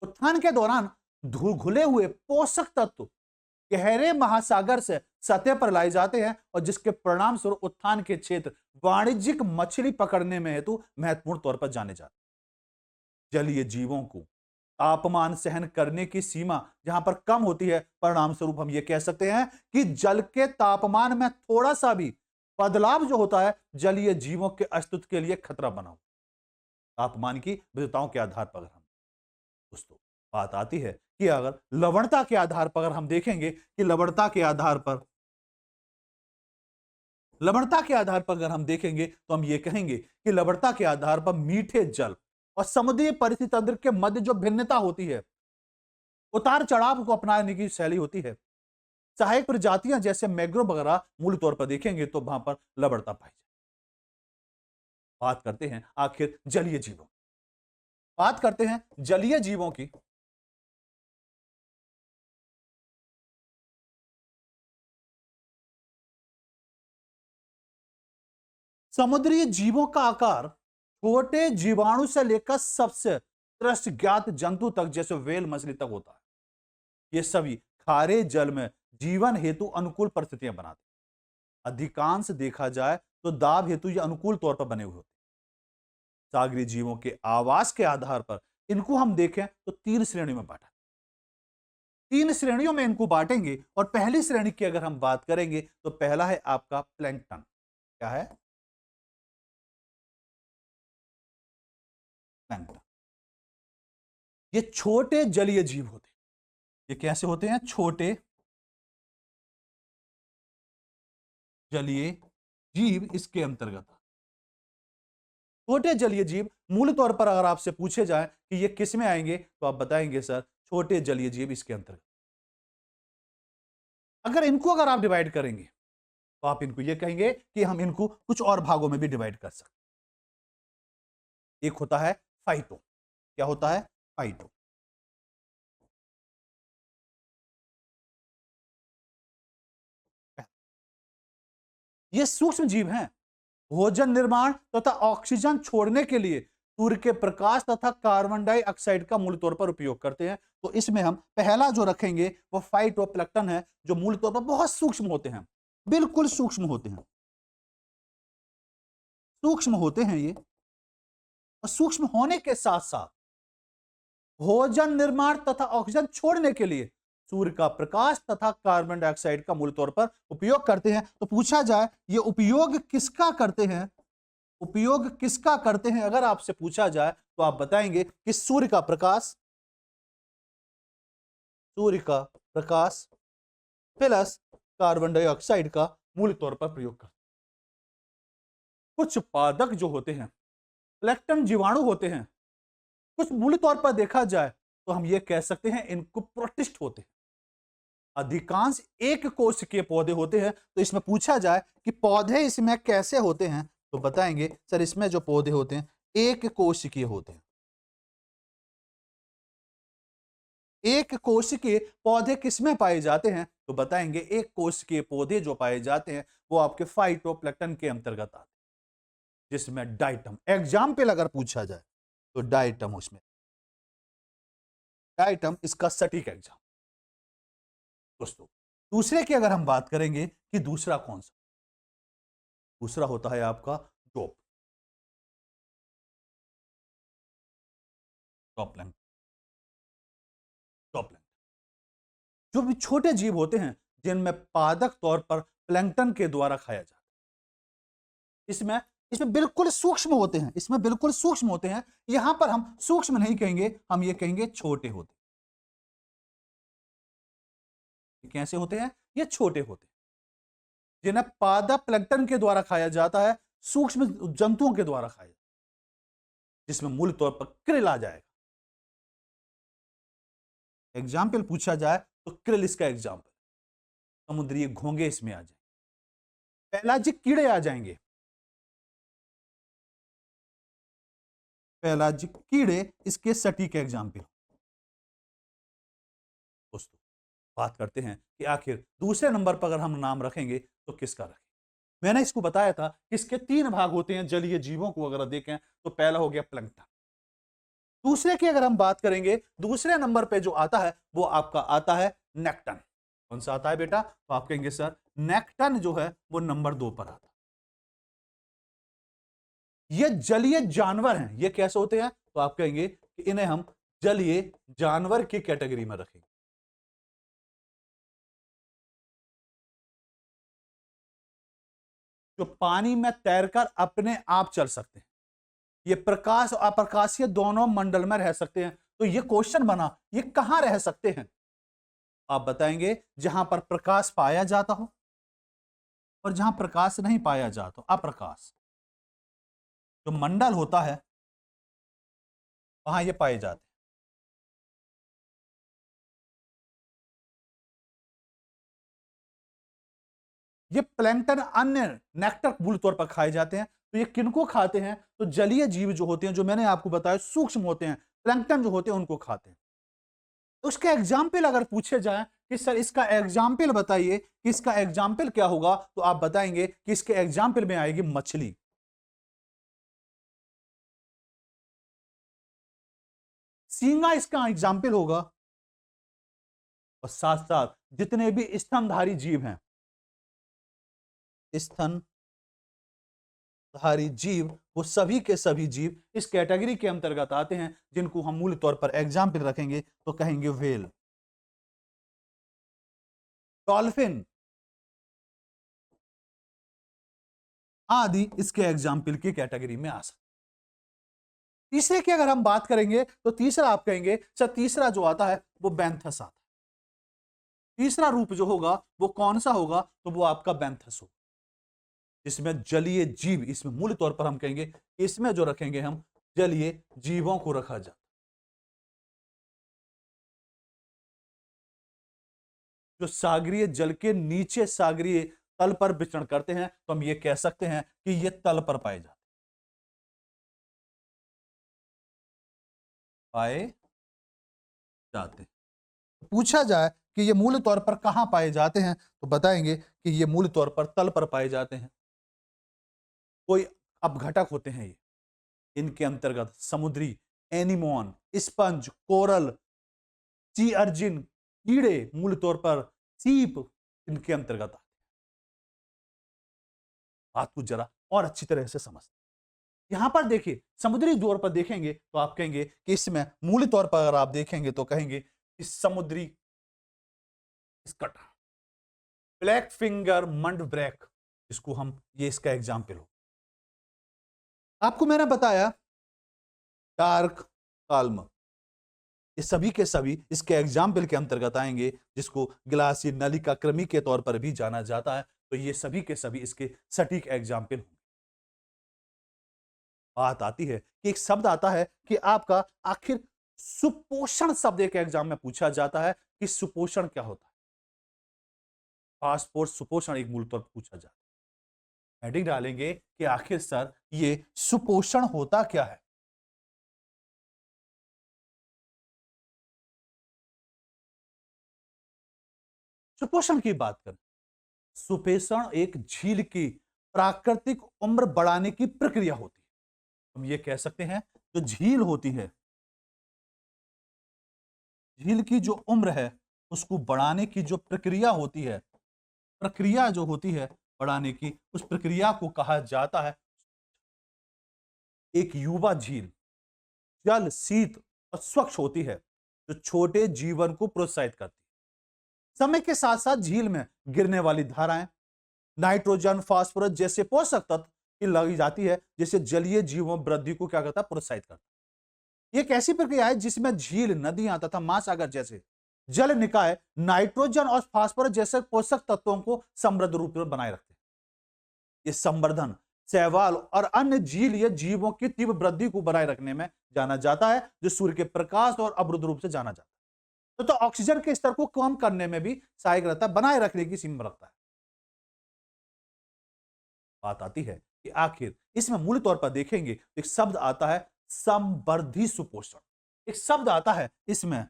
उत्थान के दौरान घुले हुए पोषक तत्व गहरे महासागर से सतह पर लाए जाते हैं और जिसके परिणाम स्वरूप उत्थान के क्षेत्र वाणिज्यिक मछली पकड़ने में हेतु महत्वपूर्ण तौर पर जाने जाते हैं। जलीय जीवों को तापमान सहन करने की सीमा जहां पर कम होती है, परिणाम स्वरूप हम ये कह सकते हैं कि जल के तापमान में थोड़ा सा भी बदलाव जो होता है जलीय जीवों के अस्तित्व के लिए खतरा बना हो। तापमान की विविधताओं के आधार पर हम दोस्तों बात आती है कि अगर लवणता के आधार पर अगर हम देखेंगे कि लवणता के आधार पर अगर हम देखेंगे तो हम ये कहेंगे कि लवणता के आधार पर मीठे जल और समुद्री परिस्थिति तंत्र के मध्य जो भिन्नता होती है, उतार चढ़ाव को अपनाने की शैली होती है। सहायक प्रजातियां जैसे मैंग्रोव वगैरह मूल तौर पर देखेंगे तो वहां पर लवणता पाई जाए। बात करते हैं आखिर जलीय जीवों, बात करते हैं जलीय जीवों की। समुद्री जीवों का आकार छोटे जीवाणु से लेकर सबसे त्रस्त ज्ञात जंतु तक जैसे व्हेल मछली तक होता है। ये सभी खारे जल में जीवन हेतु अनुकूल परिस्थितियां बनाते हैं। अधिकांश देखा जाए तो दाब हेतु ये अनुकूल तौर पर बने हुए होते हैं। सागरी जीवों के आवास के आधार पर इनको हम देखें तो तीन श्रेणियों में बांटा, तीन श्रेणियों में इनको बांटेंगे। और पहली श्रेणी की अगर हम बात करेंगे तो पहला है आपका प्लैंकटन। क्या है? प्लैंकटन। ये छोटे जलीय जीव होते हैं। ये कैसे होते हैं? छोटे जलीय जीव इसके अंतर्गत। छोटे जलीय जीव मूल तौर पर अगर आपसे पूछे जाए कि ये किस में आएंगे तो आप बताएंगे सर छोटे जलीय जीव इसके अंतर्गत। अगर आप डिवाइड करेंगे तो आप इनको ये कहेंगे कि हम इनको कुछ और भागों में भी डिवाइड कर सकते हैं। एक होता है फाइटो। क्या होता है? फाइटो। ये सूक्ष्म जीव हैं, भोजन निर्माण तथा ऑक्सीजन छोड़ने के लिए सूर्य के प्रकाश तथा कार्बन डाइऑक्साइड का मूल तौर पर उपयोग करते हैं। तो इसमें हम पहला जो रखेंगे वो फाइटोप्लैंक्टन है, जो मूल तौर पर बहुत सूक्ष्म होते हैं, बिल्कुल सूक्ष्म होते हैं, सूक्ष्म होते हैं ये। और सूक्ष्म होने के साथ साथ भोजन निर्माण तथा ऑक्सीजन छोड़ने के लिए सूर्य का प्रकाश तथा कार्बन डाइऑक्साइड का मूल तौर पर उपयोग करते हैं। तो पूछा जाए ये उपयोग किसका करते हैं, उपयोग किसका करते हैं अगर आपसे पूछा जाए तो आप बताएंगे कि सूर्य का प्रकाश प्लस कार्बन डाइऑक्साइड का मूल तौर पर प्रयोग करते हैं। कुछ पादप जो होते हैं प्लैंकटन जीवाणु होते हैं, कुछ मूल तौर पर देखा जाए तो हम ये कह सकते हैं इनको प्रोटिस्ट होते हैं। अधिकांश एक कोशिकीय पौधे होते हैं। तो इसमें पूछा जाए कि पौधे इसमें कैसे होते हैं तो बताएंगे सर इसमें जो पौधे होते हैं एक कोशिकीय होते हैं। एक कोशिकीय पौधे किसमें पाए जाते हैं तो बताएंगे एक कोशिकीय पौधे जो पाए जाते हैं वो आपके फाइटोप्लैंक्टन के अंतर्गत आते हैं, जिसमें डाइटम एग्जाम्पल अगर पूछा जाए तो डाइटम, उसमें डाइटम इसका सटीक एग्जाम। दोस्तों दूसरे की अगर हम बात करेंगे कि दूसरा कौन सा, दूसरा होता है आपका top top plank top plank जो भी छोटे जीव होते हैं जिनमें पादक तौर पर प्लैंकटन के द्वारा खाया जाता है। इसमें इसमें बिल्कुल सूक्ष्म होते हैं, इसमें बिल्कुल सूक्ष्म होते हैं। यहां पर हम सूक्ष्म नहीं कहेंगे, हम ये कहेंगे छोटे होते हैं। कैसे होते हैं? ये छोटे होते हैं जिन्हें पादप प्लैंकटन के द्वारा खाया जाता है, सूक्ष्म जंतुओं के द्वारा खाया जाता है, जिसमें मूल तौर पर क्रिल आ जाएगा। एग्जाम्पल पूछा जाए तो क्रिल इसका एग्जाम्पल, समुद्री घोंगे इसमें आ जाएंगे, पेलाजिक कीड़े आ जाएंगे। पेलाजिक कीड़े इसके सटीक एग्जाम्पल। दोस्तों बात करते हैं कि आखिर दूसरे नंबर पर अगर हम नाम रखेंगे तो किसका रखें। मैंने इसको बताया था कि इसके 3 भाग होते हैं जलीय जीवों को अगर देखें तो पहला हो गया प्लैंकटन। दूसरे की अगर हम बात करेंगे, दूसरे नंबर पे जो आता है वो आपका आता है नेक्टन। कौन सा आता है बेटा? तो आप कहेंगे सर नेक्टन जो है वो नंबर 2 पर आता है। ये जलीय जानवर हैं। ये कैसे होते हैं? तो आप कहेंगे कि इन्हें हम जलीय जानवर की कैटेगरी में रखेंगे। जो पानी में तैरकर अपने आप चल सकते हैं, ये प्रकाश और अप्रकाशीय दोनों मंडल में रह सकते हैं। तो ये क्वेश्चन बना, ये कहां रह सकते हैं? आप बताएंगे जहां पर प्रकाश पाया जाता हो और जहां प्रकाश नहीं पाया जाता, अप्रकाश जो मंडल होता है वहां ये पाए जाते हैं। ये प्लैंकटन अन्य नेक्टर मूल तौर पर खाए जाते हैं। तो ये किनको खाते हैं? तो जलीय जीव जो होते हैं, जो मैंने आपको बताया सूक्ष्म होते हैं, प्लैंकटन जो होते हैं उनको खाते हैं। उसके एग्जाम्पल अगर पूछे जाए कि सर इसका एग्जाम्पल बताइए कि इसका एग्जाम्पल क्या होगा, तो आप बताएंगे कि इसके एग्जाम्पल में आएगी मछली। सींगा इसका एग्जाम्पल होगा। और साथ साथ जितने भी स्तनधारी जीव हैं, स्तनधारी जीव, वो सभी के सभी जीव इस कैटेगरी के अंतर्गत आते हैं, जिनको हम मूल तौर पर एग्जाम्पल रखेंगे तो कहेंगे व्हेल, डॉल्फिन आदि इसके एग्जाम्पल की कैटेगरी में आ सकते। तीसरे की अगर हम बात करेंगे तो तीसरा आप कहेंगे सर तीसरा जो आता है वो बैंथस आता है। तीसरा रूप जो होगा वो कौन सा होगा? तो वो आपका बैंथस होगा, जिसमें जलीय जीव, इसमें मूल तौर पर हम कहेंगे इसमें जो रखेंगे हम जलीय जीवों को रखा जाता, जो सागरीय जल के नीचे सागरीय तल पर विचरण करते हैं। तो हम ये कह सकते हैं कि ये तल पर पाए जाते, पाए जाते। पूछा जाए कि ये मूल तौर पर कहां पाए जाते हैं, तो बताएंगे कि ये मूल तौर पर तल पर पाए जाते हैं। कोई अपघटक होते हैं ये, इनके अंतर्गत समुद्री एनिमोन, स्पंज, कोरल, सी अर्जिन, कीड़े, मूल तौर पर सीप इनके अंतर्गत आते हैं। बात को जरा और अच्छी तरह से समझ, यहां पर देखिए समुद्री तौर पर देखेंगे तो आप कहेंगे कि इसमें मूल तौर पर अगर आप देखेंगे तो कहेंगे कि समुद्री स्कट, ब्लैक फिंगर मंड ब्रैक, इसको हम ये इसका एग्जाम्पल हो। आपको मैंने बताया डार्क काल्म, ये सभी के सभी इसके एग्जाम्पल के अंतर्गत आएंगे, जिसको ग्लासी नलिका कृमि के तौर पर भी जाना जाता है। तो ये सभी के सभी इसके सटीक एग्जाम्पल होंगे। बात आती है कि एक शब्द आता है कि आपका आखिर सुपोषण शब्द एक एग्जाम में पूछा जाता है कि सुपोषण क्या होता है। पासपोर्ट सुपोषण एक मूल तौर पर पूछा जाता है। हेडिंग डालेंगे कि आखिर सर ये सुपोषण होता क्या है। सुपोषण की बात करें, सुपोषण एक झील की प्राकृतिक उम्र बढ़ाने की प्रक्रिया होती है। हम ये कह सकते हैं जो झील होती है, झील की जो उम्र है उसको बढ़ाने की जो प्रक्रिया होती है, प्रक्रिया जो होती है बढ़ाने की, उस प्रक्रिया को कहा जाता है एक युवा झील। जल शीत और स्वच्छ होती है जो छोटे जीवन को प्रोत्साहित करती है। समय के साथ साथ झील में गिरने वाली धाराएं नाइट्रोजन, फास्फोरस जैसे पोषक तत्व की लगी जाती है, जिससे जलीय जीवों वृद्धि को क्या करता है, प्रोत्साहित करता है। ये एक ऐसी प्रक्रिया है जिसमें झील, नदियां तथा महासागर जैसे जल निकाय नाइट्रोजन और फास्फोरस जैसे पोषक तत्वों को समृद्ध रूप में बनाए रखते हैं। ये संवर्धन शैवाल और अन्य झीलीय जीवों की तीव्र वृद्धि को बनाए रखने में जाना जाता है, जो सूर्य के प्रकाश और अवरुद्ध रूप से जाना जाता है। तो ऑक्सीजन के स्तर को कम करने में भी सहायक रहता है, बनाए रखने की सीमा रखता है। बात आती है कि आखिर इसमें मूल तौर पर देखेंगे तो एक शब्द आता है समवर्धी सुपोषण। एक शब्द आता है इसमें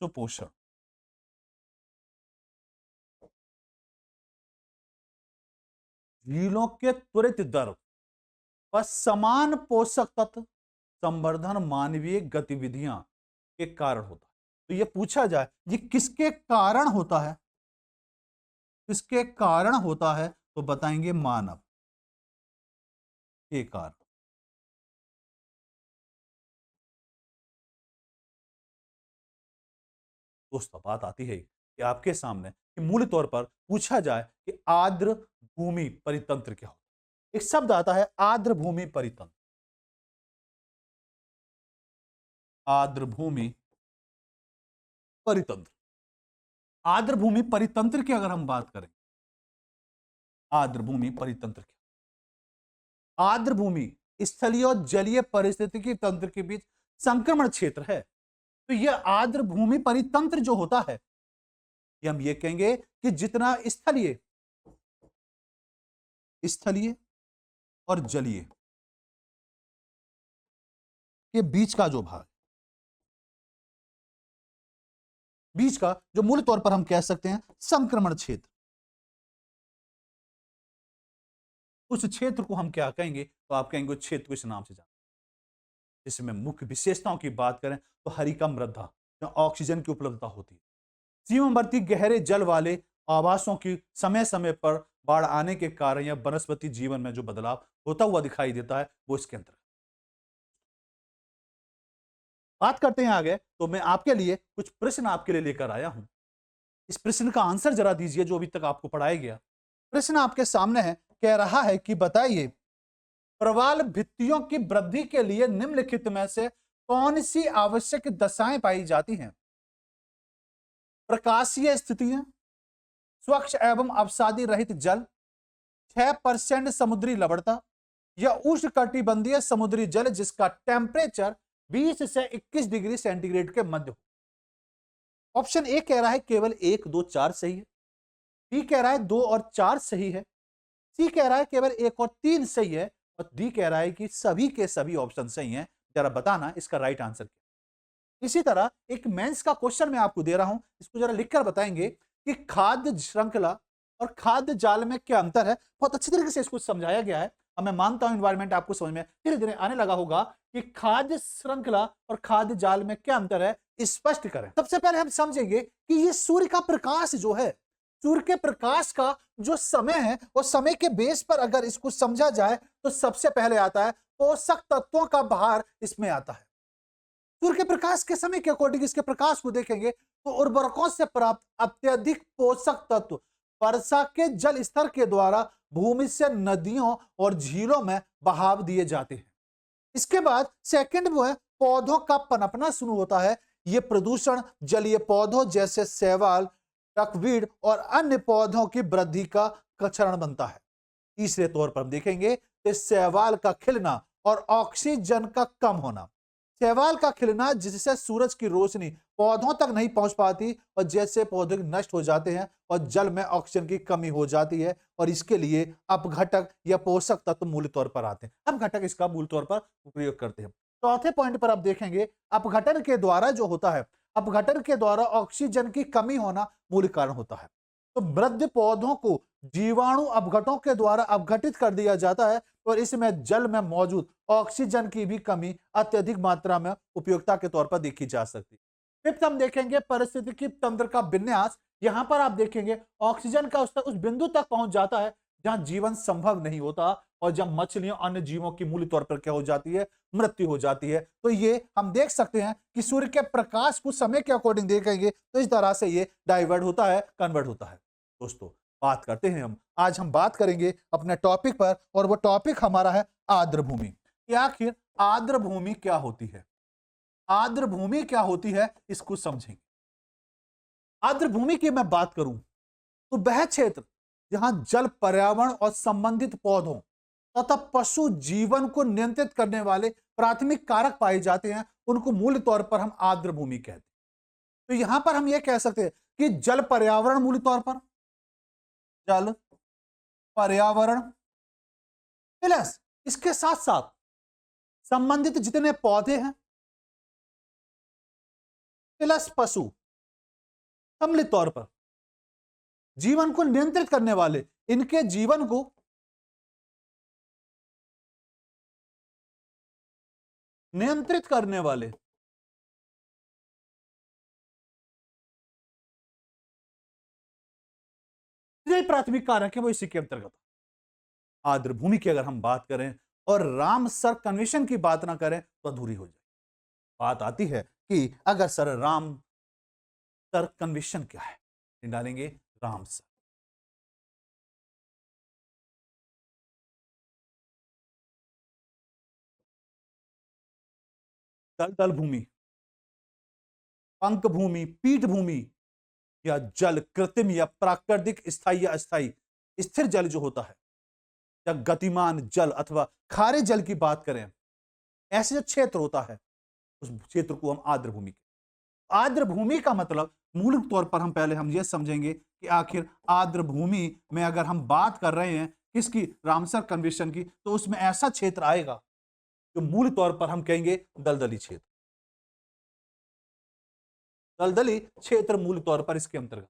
सुपोषण। झीलों के त्वरित दर पर समान पोषक तत्व संवर्धन मानवीय गतिविधियां के कारण होता है। तो ये पूछा जाए ये किसके कारण होता है, किसके कारण होता है, तो बताएंगे मानव के कारण। दोस्तों बात आती है कि आपके सामने कि मूल तौर पर पूछा जाए कि आर्द्र भूमि परितंत्र क्या होता है। एक शब्द आता है आर्द्र भूमि परितंत्र। आर्द्र भूमि परितंत्र। आर्द्र भूमि परितंत्र की अगर हम बात करें, आर्द्र भूमि परितंत्र क्या, आर्द्र भूमि स्थलीय और जलीय पारिस्थितिकी तंत्र के बीच संक्रमण क्षेत्र है। तो यह आर्द्र भूमि परितंत्र जो होता है, ये हम ये कहेंगे कि जितना स्थलीय, स्थलीय और जलीय के बीच का जो भाग, बीच का जो मूल तौर पर हम कह सकते हैं संक्रमण क्षेत्र, उस क्षेत्र को हम क्या कहेंगे, तो आप कहेंगे उस क्षेत्र को इस नाम से जाना। इसमें मुख्य विशेषताओं की बात करें तो हरिका मृदा, जहां ऑक्सीजन की उपलब्धता होती है, सीमावर्ती गहरे जल वाले आवासों की समय समय पर बाढ़ आने के कारण या वनस्पति जीवन में जो बदलाव होता हुआ दिखाई देता है, वो इसके अंतर्गत। बात करते हैं आगे, तो मैं आपके लिए कुछ प्रश्न आपके लिए लेकर आया हूं। इस प्रश्न का आंसर जरा दीजिए जो अभी तक आपको पढ़ाया गया। प्रश्न आपके सामने है, कह रहा है कि बताइए प्रवाल भित्तियों की वृद्धि के लिए निम्नलिखित में से कौन सी आवश्यक दशाएं पाई जाती हैं। प्रकाशीय स्थितियां, स्वच्छ एवं अवसादी रहित जल, 6% समुद्री लवणता, या उष्णकटिबंधीय समुद्री जल जिसका टेम्परेचर 20 से 21 डिग्री सेंटीग्रेड के मध्य हो। ऑप्शन ए कह रहा है केवल 1, 2, 4 सही है। बी कह रहा है 2 और 4 सही है। सी कह रहा है केवल 1 और 3 सही है। और डी कह रहा है कि सभी के सभी ऑप्शन सही हैं। जरा बताना इसका राइट आंसर क्या। इसी तरह एक मेंस का क्वेश्चन मैं आपको दे रहा हूं, इसको जरा लिखकर बताएंगे कि खाद्य श्रृंखला और खाद्य जाल में क्या अंतर है। बहुत अच्छी तरीके से इसको समझाया गया है। अब मैं मानता हूं एनवायरमेंट आपको समझ में धीरे धीरे आने लगा होगा कि खाद्य श्रृंखला और खाद्य जाल में क्या अंतर है, स्पष्ट करें। सबसे पहले हम समझेंगे कि ये सूर्य का प्रकाश जो है, सूर्य के प्रकाश का जो समय है, वो समय के बेस पर अगर इसको समझा जाए तो सबसे पहले आता है पोषक तत्वों का भार इसमें आता है। सूर्य के प्रकाश के समय के अकॉर्डिंग इसके प्रकाश को देखेंगे तो उर्वरकों से प्राप्त अत्यधिक पोषक तत्व वर्षा के जल स्तर के द्वारा भूमि से नदियों और झीलों में बहाव दिए जाते हैं। इसके बाद सेकंड वो है पौधों का पनपना शुरू होता है। ये प्रदूषण जलीय पौधों जैसे शैवाल, डकवीड और अन्य पौधों की वृद्धि का चरण बनता है। तीसरे तौर पर हम देखेंगे कि शैवाल का खिलना और ऑक्सीजन का कम होना। शैवाल का खिलना जिससे सूरज की रोशनी पौधों तक नहीं पहुंच पाती और जैसे पौधे नष्ट हो जाते हैं और जल में ऑक्सीजन की कमी हो जाती है और इसके लिए अपघटक या पोषक तत्व मूल तौर पर आते हैं। अपघटक इसका मूल तौर पर उपयोग करते हैं। चौथे पॉइंट पर आप देखेंगे अपघटन के द्वारा जो होता है, अपघटन के द्वारा ऑक्सीजन की कमी होना मूल कारण होता है। तो वृद्ध पौधों को जीवाणु अपघटों के द्वारा अपघटित कर दिया जाता है और इसमें जल में मौजूद ऑक्सीजन की भी कमी अत्यधिक मात्रा में उपयोगिता के तौर पर देखी जा सकती है। फिफ्थ हम देखेंगे पारिस्थितिकी तंत्र का विन्यास। यहां पर आप देखेंगे ऑक्सीजन का उस बिंदु तक पहुंच जाता है जहां जीवन संभव नहीं होता और जब मछलियों अन्य जीवों की मूल तौर पर क्या हो जाती है, मृत्यु हो जाती है। तो ये हम देख सकते हैं कि सूर्य के प्रकाश को समय के अकॉर्डिंग देखेंगे तो इस तरह से ये डाइवर्ट होता है, कन्वर्ट होता है। दोस्तों बात करते हैं आज हम बात करेंगे अपने टॉपिक पर और वो टॉपिक हमारा है आर्द्र भूमि। आखिर आर्द्र भूमि क्या होती है, आर्द्र भूमि क्या होती है इसको समझेंगे। आर्द्र भूमि की मैं बात करूं तो वह क्षेत्र जहां जल पर्यावरण और संबंधित पौधों तथा पशु जीवन को नियंत्रित करने वाले प्राथमिक कारक पाए जाते हैं उनको मूल तौर पर हम आर्द्र भूमि कहते हैं। तो यहां पर हम यह कह सकते हैं कि जल पर्यावरण मूल तौर पर जल पर्यावरण प्लस इसके साथ साथ संबंधित जितने पौधे हैं प्लस पशु सम्मिलित तौर पर जीवन को नियंत्रित करने वाले, इनके जीवन को नियंत्रित करने वाले प्राथमिक कारक है वो इसी के अंतर्गत। आर्द्र भूमि की अगर हम बात करें और रामसर कन्वेंशन की बात ना करें तो अधूरी हो जाए। बात आती है कि अगर सर रामसर कन्वेंशन क्या है, डालेंगे रामसर। दलदल भूमि, पंक भूमि, पीठ भूमि या जल कृत्रिम या प्राकृतिक, स्थायी या अस्थायी, स्थिर जल जो होता है या गतिमान जल अथवा खारे जल की बात करें, ऐसे जो क्षेत्र होता है उस क्षेत्र को हम आर्द्र भूमि कहते हैं। आर्द्र भूमि का मतलब मूल तौर पर हम पहले हम ये समझेंगे कि आखिर आर्द्र भूमि में अगर हम बात कर रहे हैं किसकी, रामसर कन्वेंशन की, तो उसमें ऐसा क्षेत्र आएगा जो मूल तौर पर हम कहेंगे दलदली क्षेत्र। दलदली क्षेत्र मूल तौर पर इसके अंतर्गत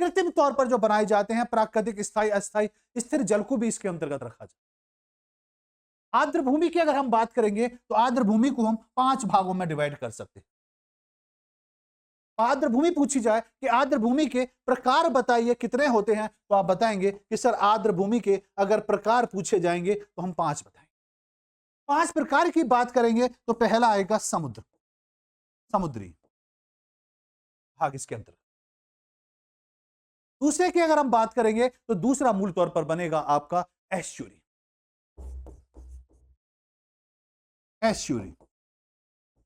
कृत्रिम तौर पर जो बनाए जाते हैं प्राकृतिक, स्थायी, अस्थायी, स्थिर जल को भी इसके अंतर्गत रखा जाए। आर्द्र भूमि की अगर हम बात करेंगे तो आर्द्र भूमि को हम 5 भागों में डिवाइड कर सकते हैं। आर्द्र भूमि पूछी जाए कि आर्द्र भूमि के प्रकार बताइए कितने होते हैं, तो आप बताएंगे कि सर आर्द्र भूमि के अगर प्रकार पूछे जाएंगे तो हम 5 बताएंगे। 5 प्रकार की बात करेंगे तो पहला आएगा समुद्र, समुद्री भाग इसके अंतर्गत। दूसरे की अगर हम बात करेंगे तो दूसरा मूल तौर पर बनेगा आपका एस्चुरी, एस्चुरी।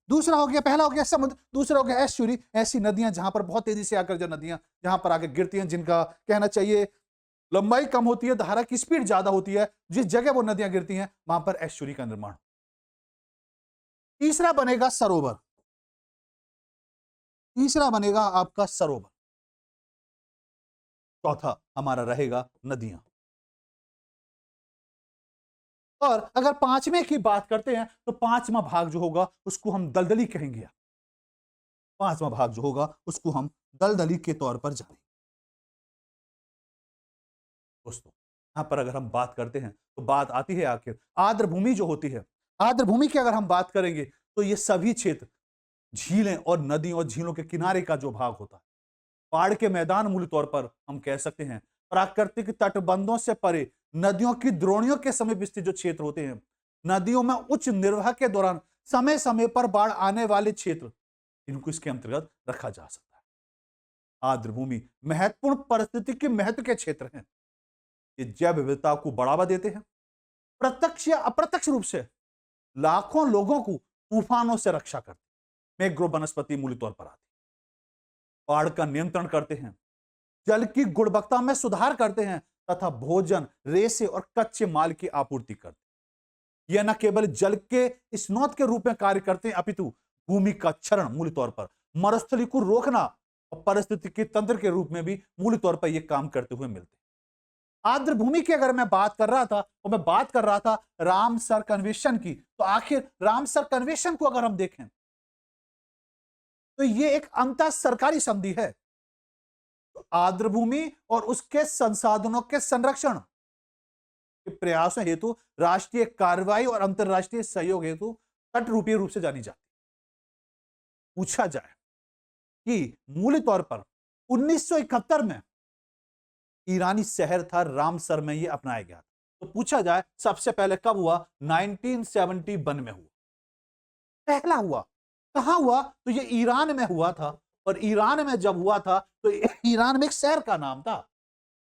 दूसरा हो गया, पहला हो गया समुद्र, दूसरा हो गया एस्चुरी, ऐसी नदियां जहां पर बहुत तेजी से आकर जो नदियां जहां पर आकर गिरती हैं, जिनका कहना चाहिए लंबाई कम होती है, धारा की स्पीड ज्यादा होती है, जिस जगह वो नदियां गिरती हैं वहां पर एस्चुरी का निर्माण। तीसरा बनेगा सरोवर, तीसरा बनेगा आपका सरोवर। चौथा हमारा रहेगा नदियां। और अगर पांचवें की बात करते हैं तो पांचवा भाग जो होगा उसको हम दलदली कहेंगे। पांचवा भाग जो होगा उसको हम दलदली के तौर पर जानेंगे। दोस्तों यहां पर अगर हम बात करते हैं तो बात आती है आखिर आर्द्र भूमि जो होती है, आर्द्र भूमि की अगर हम बात करेंगे तो ये सभी क्षेत्र झीलें और नदियों और झीलों के किनारे का जो भाग होता है, पहाड़ के मैदान मूल तौर पर हम कह सकते हैं, प्राकृतिक तटबंधों से परे नदियों की द्रोणियों के समीप स्थित जो क्षेत्र होते हैं, नदियों में उच्च निर्वाह के दौरान समय समय पर बाढ़ आने वाले क्षेत्र, इनको इसके अंतर्गत रखा जा सकता है। आर्द्र भूमि महत्वपूर्ण पारिस्थितिकी महत्व के क्षेत्र हैं। ये जैव विविधता को बढ़ावा देते हैं, प्रत्यक्ष या अप्रत्यक्ष रूप से लाखों लोगों को तूफानों से रक्षा करते हैं। मैंग्रोव वनस्पति मूल तौर पर आती है, बाढ़ का नियंत्रण करते हैं, जल की गुणवत्ता में सुधार करते हैं तथा भोजन, रेशे और कच्चे माल की आपूर्ति करते हैं। यह न केवल जल के स्रोत के रूप में कार्य करते हैं अपितु भूमि का क्षरण मूल तौर पर मरुस्थली को रोकना और पारिस्थितिकी तंत्र के रूप में भी मूल तौर पर यह काम करते हुए मिलते हैं। आर्द्र भूमि की अगर मैं बात कर रहा था तो मैं बात कर रहा था रामसर कन्वेंशन की। तो आखिर रामसर कन्वेंशन को अगर हम देखें तो यह एक अंतर सरकारी संधि है। तो आर्द्र भूमि और उसके संसाधनों के संरक्षण के प्रयासों हेतु राष्ट्रीय कार्रवाई और अंतरराष्ट्रीय सहयोग हेतु तटरूपीय रूप से जानी जाती। पूछा जाए कि मूल तौर पर 1971 में ईरानी शहर था रामसर में यह अपनाया गया। तो पूछा जाए सबसे पहले कब हुआ? 1971 में हुआ, पहला हुआ। कहां हुआ? तो ये ईरान में हुआ था। और ईरान में जब हुआ था तो ईरान में एक शहर का नाम था,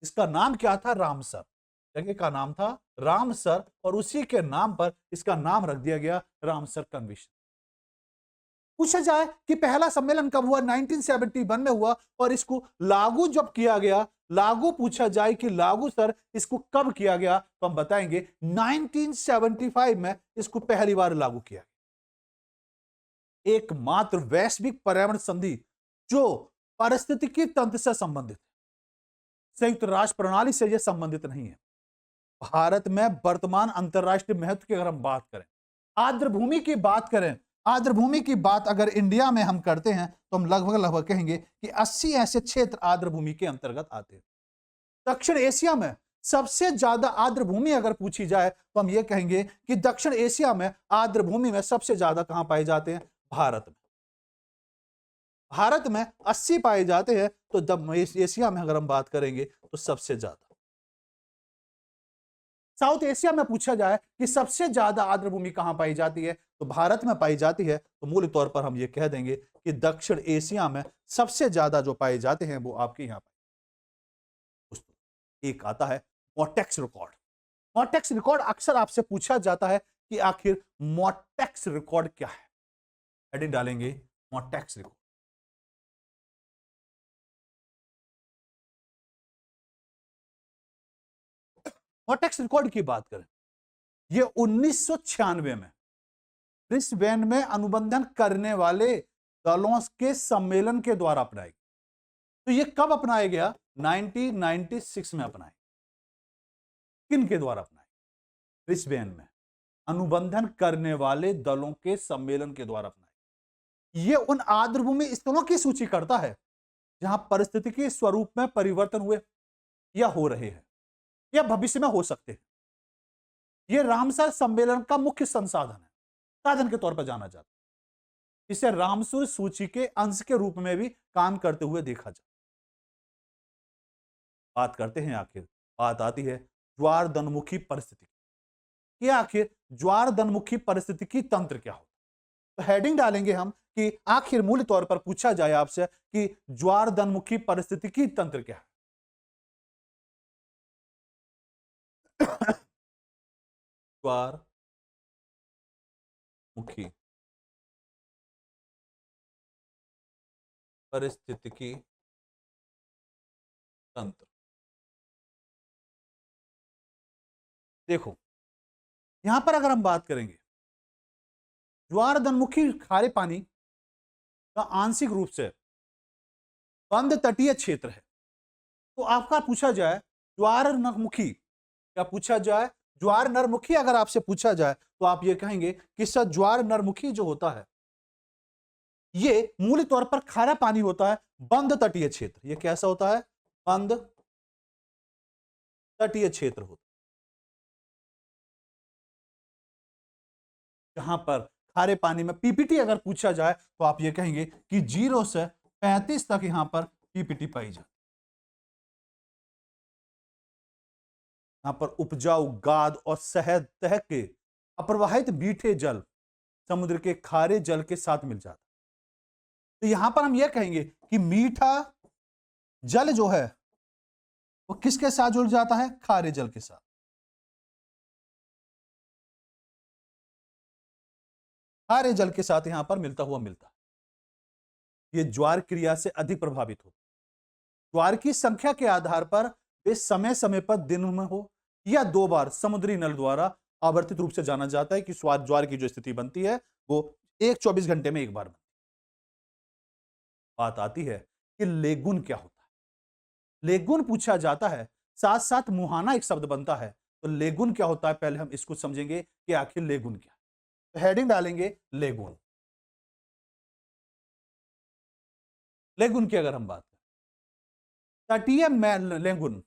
इसका नाम क्या था? रामसर। जगह का नाम था रामसर और उसी के नाम पर इसका नाम रख दिया गया रामसर कन्वेंशन। पूछा जाए कि पहला सम्मेलन कब हुआ? 1971 में हुआ। और इसको लागू जब किया गया, लागू पूछा जाए कि लागू सर इसको कब किया गया, तो हम बताएंगे 1975 में इसको पहली बार लागू किया गया। एकमात्र वैश्विक पर्यावरण संधि जो पारिस्थितिकी तंत्र से संबंधित है, संयुक्त राष्ट्र प्रणाली से यह संबंधित नहीं है। भारत में वर्तमान अंतरराष्ट्रीय महत्व की अगर हम बात करें, आर्द्र भूमि की बात करें, आर्द्र भूमि की बात अगर इंडिया में हम करते हैं तो हम लगभग कहेंगे कि 80 ऐसे क्षेत्र आर्द्र भूमि के अंतर्गत आते हैं। दक्षिण एशिया में सबसे ज्यादा आर्द्र भूमि अगर पूछी जाए तो हम ये कहेंगे कि दक्षिण एशिया में आर्द्र भूमि में सबसे ज्यादा कहां पाए जाते हैं? भारत में। भारत में 80 पाए जाते हैं, तो एशिया में अगर हम बात करेंगे तो सबसे ज्यादा। साउथ एशिया में पूछा जाए कि सबसे ज्यादा आर्द्र भूमि कहां पाई जाती है, तो भारत में पाई जाती है। तो मूल तौर पर हम ये कह देंगे कि दक्षिण एशिया में सबसे ज्यादा जो पाए जाते हैं वो आपके यहां पर। एक आता है मोटेक्स रिकॉर्ड। मोटेक्स रिकॉर्ड अक्सर आपसे पूछा जाता है कि आखिर मोटेक्स रिकॉर्ड क्या है। हेडिंग डालेंगे मोटेक्स रिकॉर्ड। मोटेक्स रिकॉर्ड की बात करें, यह 1996 में ब्रिस्बेन में अनुबंधन करने वाले दलों के सम्मेलन के द्वारा अपनाया गया। तो यह कब अपनाया गया? 1996 में अपनाया। किन के द्वारा अपनाया? ब्रिस्बेन में अनुबंधन करने वाले दलों के सम्मेलन के द्वारा अपनाया। यह उन आर्द्र भूमि स्थलों की सूची करता है जहां परिस्थितिकी स्वरूप में परिवर्तन हुए या हो रहे हैं या भविष्य में हो सकते हैं। यह रामसर सम्मेलन का मुख्य संसाधन है, साधन के तौर पर जाना जाता है। इसे रामसर सूची के अंश के रूप में भी काम करते हुए देखा जाता। बात करते हैं, आखिर बात आती है ज्वार दनमुखी परिस्थिति की। आखिर ज्वार दनमुखी परिस्थितिकी तंत्र क्या होता है? तो हेडिंग डालेंगे हम कि आखिर मूल तौर पर पूछा जाए आपसे कि ज्वार दनमुखी परिस्थितिकी तंत्र क्या है। ज्वार मुखी परिस्थितिकी तंत्र। देखो यहां पर अगर हम बात करेंगे, ज्वार दनमुखी खारे पानी का आंशिक रूप से बंद तटीय क्षेत्र है। तो आपका पूछा जाए ज्वार नरमुखी, क्या पूछा जाए? ज्वार नरमुखी अगर आपसे पूछा जाए तो आप ये कहेंगे कि सर ज्वार नरमुखी जो होता है ये मूल तौर पर खारा पानी होता है, बंद तटीय क्षेत्र। ये कैसा होता है? बंद तटीय क्षेत्र होता है, जहां पर खारे पानी में पीपीटी अगर पूछा जाए तो आप ये कहेंगे कि 0 से 35 तक यहां पर पीपीटी पाई जाती। यहां पर उपजाऊ गाद और शहद तह के अप्रवाहित मीठे जल समुद्र के खारे जल के साथ मिल जाता। तो यहां पर हम यह कहेंगे कि मीठा जल जो है वो किसके साथ जुड़ जाता है? खारे जल के साथ। खारे जल के साथ यहां पर मिलता हुआ मिलता है। यह ज्वार क्रिया से अधिक प्रभावित होता है। ज्वार की संख्या के आधार पर वे समय समय पर दिन में हो या 2 बार समुद्री नल द्वारा आवर्तित रूप से जाना जाता है कि ज्वार की जो स्थिति बनती है वो 24 घंटे में एक बार बनती है। बात आती है कि लेगुन क्या होता है। लेगुन पूछा जाता है, साथ साथ मुहाना एक शब्द बनता है। तो लेगुन क्या होता है, पहले हम इसको समझेंगे कि आखिर लेगुन क्या है। तो हेडिंग डालेंगे लेगुन। लेगुन की अगर हम बात करें, तटीय लेगुन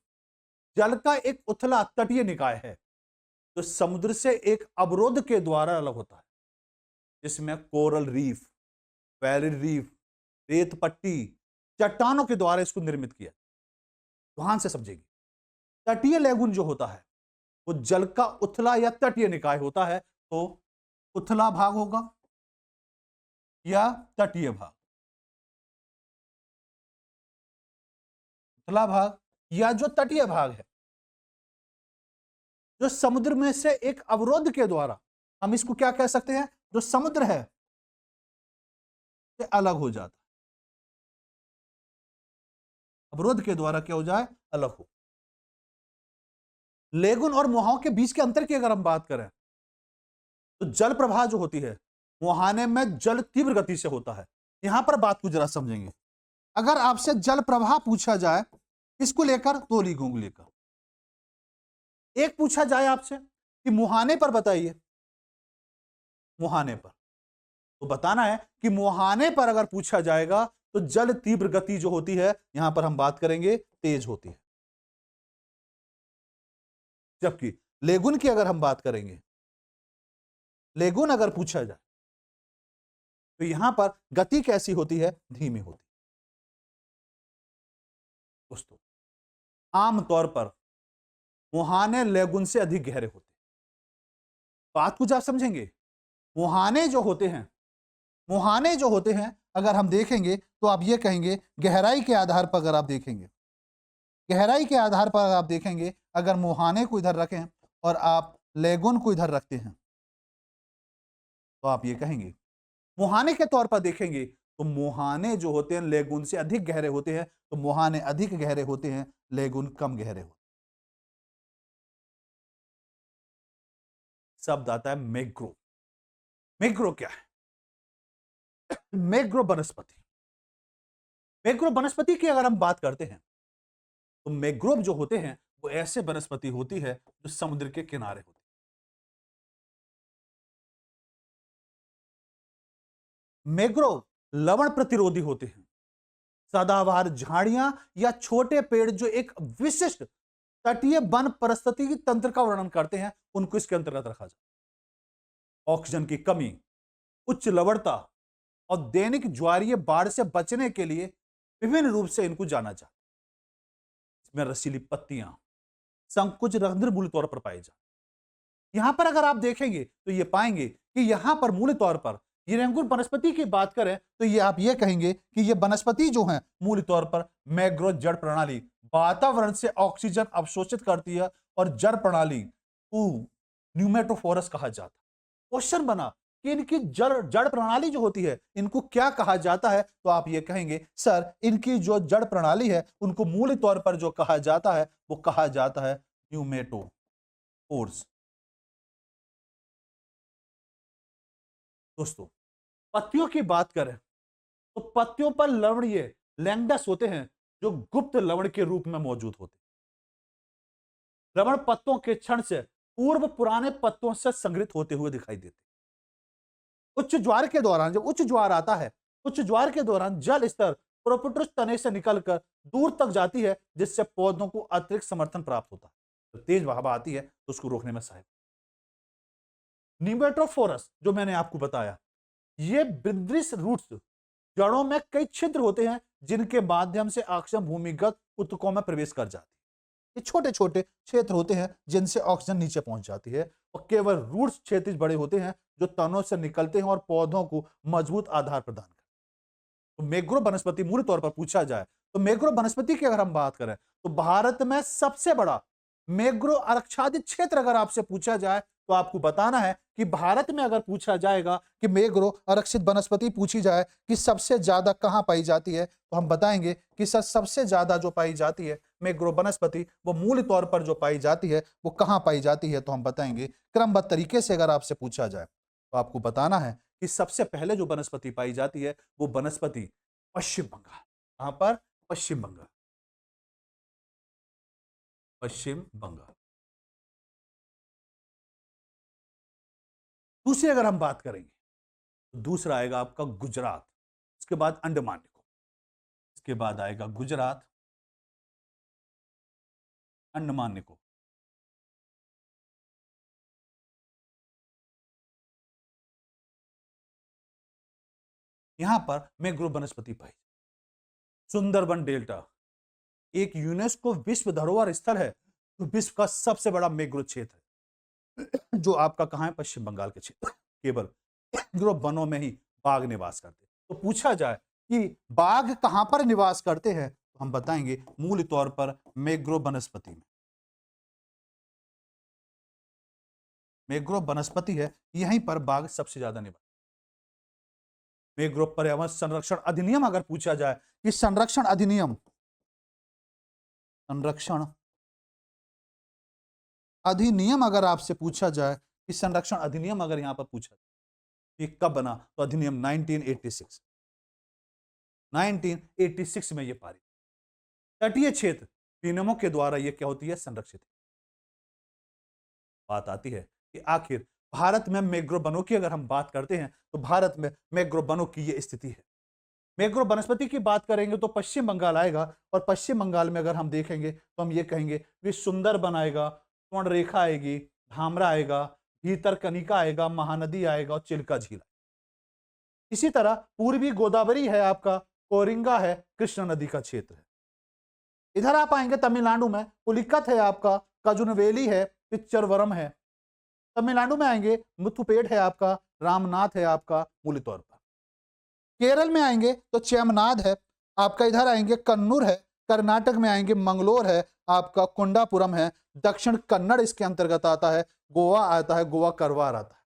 जल का एक उथला तटीय निकाय है जो समुद्र से एक अवरोध के द्वारा अलग होता है, जिसमें कोरल रीफ, बैरियर रीफ, रेत पट्टी, चट्टानों के द्वारा इसको निर्मित किया। ध्यान से समझेंगे, तटीय लेगुन जो होता है वो जल का उथला या तटीय निकाय होता है। तो उथला भाग होगा या तटीय भाग, उथला भाग या जो तटीय भाग है, जो समुद्र में से एक अवरोध के द्वारा, हम इसको क्या कह सकते हैं, जो समुद्र है से अलग हो जाता है, अवरोध के द्वारा क्या हो जाए, अलग हो। लेगुन और मुहानों के बीच के अंतर की अगर हम बात करें तो जल प्रवाह जो होती है, मुहाने में जल तीव्र गति से होता है। यहां पर बात को जरा समझेंगे, अगर आपसे जल प्रवाह पूछा जाए इसको लेकर, तो लेगुन को लेकर, एक पूछा जाए आपसे कि मुहाने पर बताइए, मुहाने पर, तो बताना है कि मुहाने पर अगर पूछा जाएगा तो जल तीव्र गति जो होती है, यहां पर हम बात करेंगे तेज होती है। जबकि लेगुन की अगर हम बात करेंगे, लेगुन अगर पूछा जाए तो यहां पर गति कैसी होती है, धीमी होती है। दोस्तों, आमतौर पर मुहाने लेगुन से अधिक गहरे होते हैं। बात कुछ आप समझेंगे, मुहाने जो होते हैं, मुहाने जो होते हैं अगर हम देखेंगे तो आप ये कहेंगे, गहराई के आधार पर अगर आप देखेंगे, गहराई के आधार पर आप देखेंगे, अगर मुहाने को इधर रखें और आप लेगुन को इधर रखते हैं तो आप ये कहेंगे, मुहाने के तौर पर देखेंगे तो मुहाने जो होते हैं लेगुन से अधिक गहरे होते हैं, तो मुहाने अधिक गहरे होते हैं, लेगुन कम गहरे होते हैं। शब्द आता है मैंग्रोव। मैंग्रोव क्या है? मैंग्रोव वनस्पति, मैंग्रोव वनस्पति की अगर हम बात करते हैं तो मैंग्रोव जो होते हैं वो ऐसे वनस्पति होती है जो समुद्र के किनारे होती है। मैंग्रोव लवण प्रतिरोधी होते हैं। सदाबहार झाड़ियां या छोटे पेड़ जो एक विशिष्ट तटीय वन परिस्थिति तंत्र का वर्णन करते हैं, उनको इसके अंतर्गत रखा जाए। ऑक्सीजन की कमी, उच्च लवणता और दैनिक ज्वारीय बाढ़ से बचने के लिए विभिन्न रूप से इनको जाना जाता है। इसमें रसीली पत्तियां, संकुच रंध्र मूल तौर पर पाए जाते। यहां पर अगर आप देखेंगे तो ये पाएंगे कि यहां पर मूल तौर पर ये रेंगुन वनस्पति की बात करें तो ये आप ये कहेंगे कि ये वनस्पति जो है मूल तौर पर मैंग्रोव जड़ प्रणाली वातावरण से ऑक्सीजन अवशोषित करती है और जड़ प्रणाली को न्यूमेटोफोरस कहा जाता है। क्वेश्चन बना कि इनकी जड़ प्रणाली जो होती है इनको क्या कहा जाता है, तो आप ये कहेंगे सर इनकी जो जड़ प्रणाली है उनको मूल तौर पर जो कहा जाता है वो कहा जाता है न्यूमेटोफोर्स। दोस्तों, पत्तियों की बात करें तो पत्तियों पर लवणीय लैंगडस होते हैं जो गुप्त लवण के रूप में मौजूद होते हैं। लवण पत्तों के क्षण से पूर्व पुराने पत्तों से संग्रहित होते हुए दिखाई देते। उच्च ज्वार के दौरान, जब उच्च ज्वार आता है, उच्च ज्वार के दौरान जल स्तर प्रोपोटोस तने से निकलकर दूर तक जाती है, जिससे पौधों को अतिरिक्त समर्थन प्राप्त होता है। तो तेज हवा आती है तो उसको रोकने में सहायक। निमेटोफोरस जो मैंने आपको बताया, ये ब्रिद्रिस रूट्स, जड़ों में कई छिद्र होते हैं जिनके माध्यम से ऑक्सीजन भूमिगत ऊतकों में प्रवेश कर जाती है। ये छोटे छोटे क्षेत्र होते हैं जिनसे ऑक्सीजन नीचे पहुंच जाती है और केवल रूट्स क्षेत्र बड़े होते हैं जो तनों से निकलते हैं और पौधों को मजबूत आधार प्रदान करते हैं। तो मैंग्रोव वनस्पति मूल तौर पर पूछा जाए तो मैंग्रोव वनस्पति की अगर हम बात करें तो भारत में सबसे बड़ा मैंग्रोव आरक्षादित क्षेत्र अगर आपसे पूछा जाए तो आपको बताना है कि भारत में अगर पूछा जाएगा कि मैंग्रोव आरक्षित वनस्पति पूछी जाए कि सबसे ज्यादा कहां पाई जाती है, तो हम बताएंगे कि सर सबसे ज्यादा जो पाई जाती है मैंग्रोव वनस्पति वो मूल तौर पर जो पाई जाती है वो कहां पाई जाती है, तो हम बताएंगे क्रमबद्ध तरीके से अगर आपसे पूछा जाए तो आपको बताना है कि सबसे पहले जो वनस्पति पाई जाती है वो वनस्पति पश्चिम बंगाल। कहां पर? पश्चिम बंगाल, पश्चिम बंगाल। दूसरी अगर हम बात करेंगे तो दूसरा आएगा आपका गुजरात, उसके बाद अंडमान निकोबार, इसके बाद आएगा गुजरात, अंडमान निकोबार। यहां पर मैंग्रोव वनस्पति पाई। सुंदरबन डेल्टा एक यूनेस्को विश्व धरोहर स्थल है, जो विश्व का सबसे बड़ा मैंग्रोव क्षेत्र है, जो आपका कहां है, पश्चिम बंगाल के क्षेत्र। केवल मैंग्रोव वनों में ही बाघ निवास करते हैं। तो पूछा जाए कि बाघ कहां पर निवास करते हैं, तो हम बताएंगे मूल तौर पर मैंग्रोव वनस्पति में। मैंग्रोव वनस्पति है, यहीं पर बाघ सबसे ज्यादा निवास। मैंग्रोव पर्यावरण संरक्षण अधिनियम अगर पूछा जाए कि संरक्षण अधिनियम अगर आपसे पूछा जाए कि संरक्षण अधिनियम अगर यहां पर पूछा जाए कि कब बना, तो अधिनियम 1986 में यह पारित। तटीय क्षेत्र नियमों के द्वारा यह क्या होती है, संरक्षित। बात आती है कि आखिर भारत में मैंग्रोव वनों की अगर हम बात करते हैं, तो भारत में मैंग्रोव वनों की यह स्थिति है। मैंग्रोव वनस्पति की बात करेंगे तो पश्चिम बंगाल आएगा, और पश्चिम बंगाल में अगर हम देखेंगे तो हम ये कहेंगे कि सुंदरबन आएगा, स्वर्ण रेखा आएगी, धामरा आएगा, भीतरकनिका आएगा, महानदी आएगा और चिल्का झील। इसी तरह पूर्वी गोदावरी है, आपका कोरिंगा है, कृष्णा नदी का क्षेत्र है। इधर आप आएंगे तमिलनाडु में पुलिकत है, आपका कजुनवेली है, पिच्चरवरम है। तमिलनाडु में आएंगे मुथुपेट है, आपका रामनाथ है, आपका मूल तौर पर। केरल में आएंगे तो चेमनाद है, आपका इधर आएंगे कन्नूर है। कर्नाटक में आएंगे मंगलोर है, आपका कुंडापुरम है। दक्षिण कन्नड़ इसके अंतर्गत आता है, गोवा आता है, गोवा करवार आता है।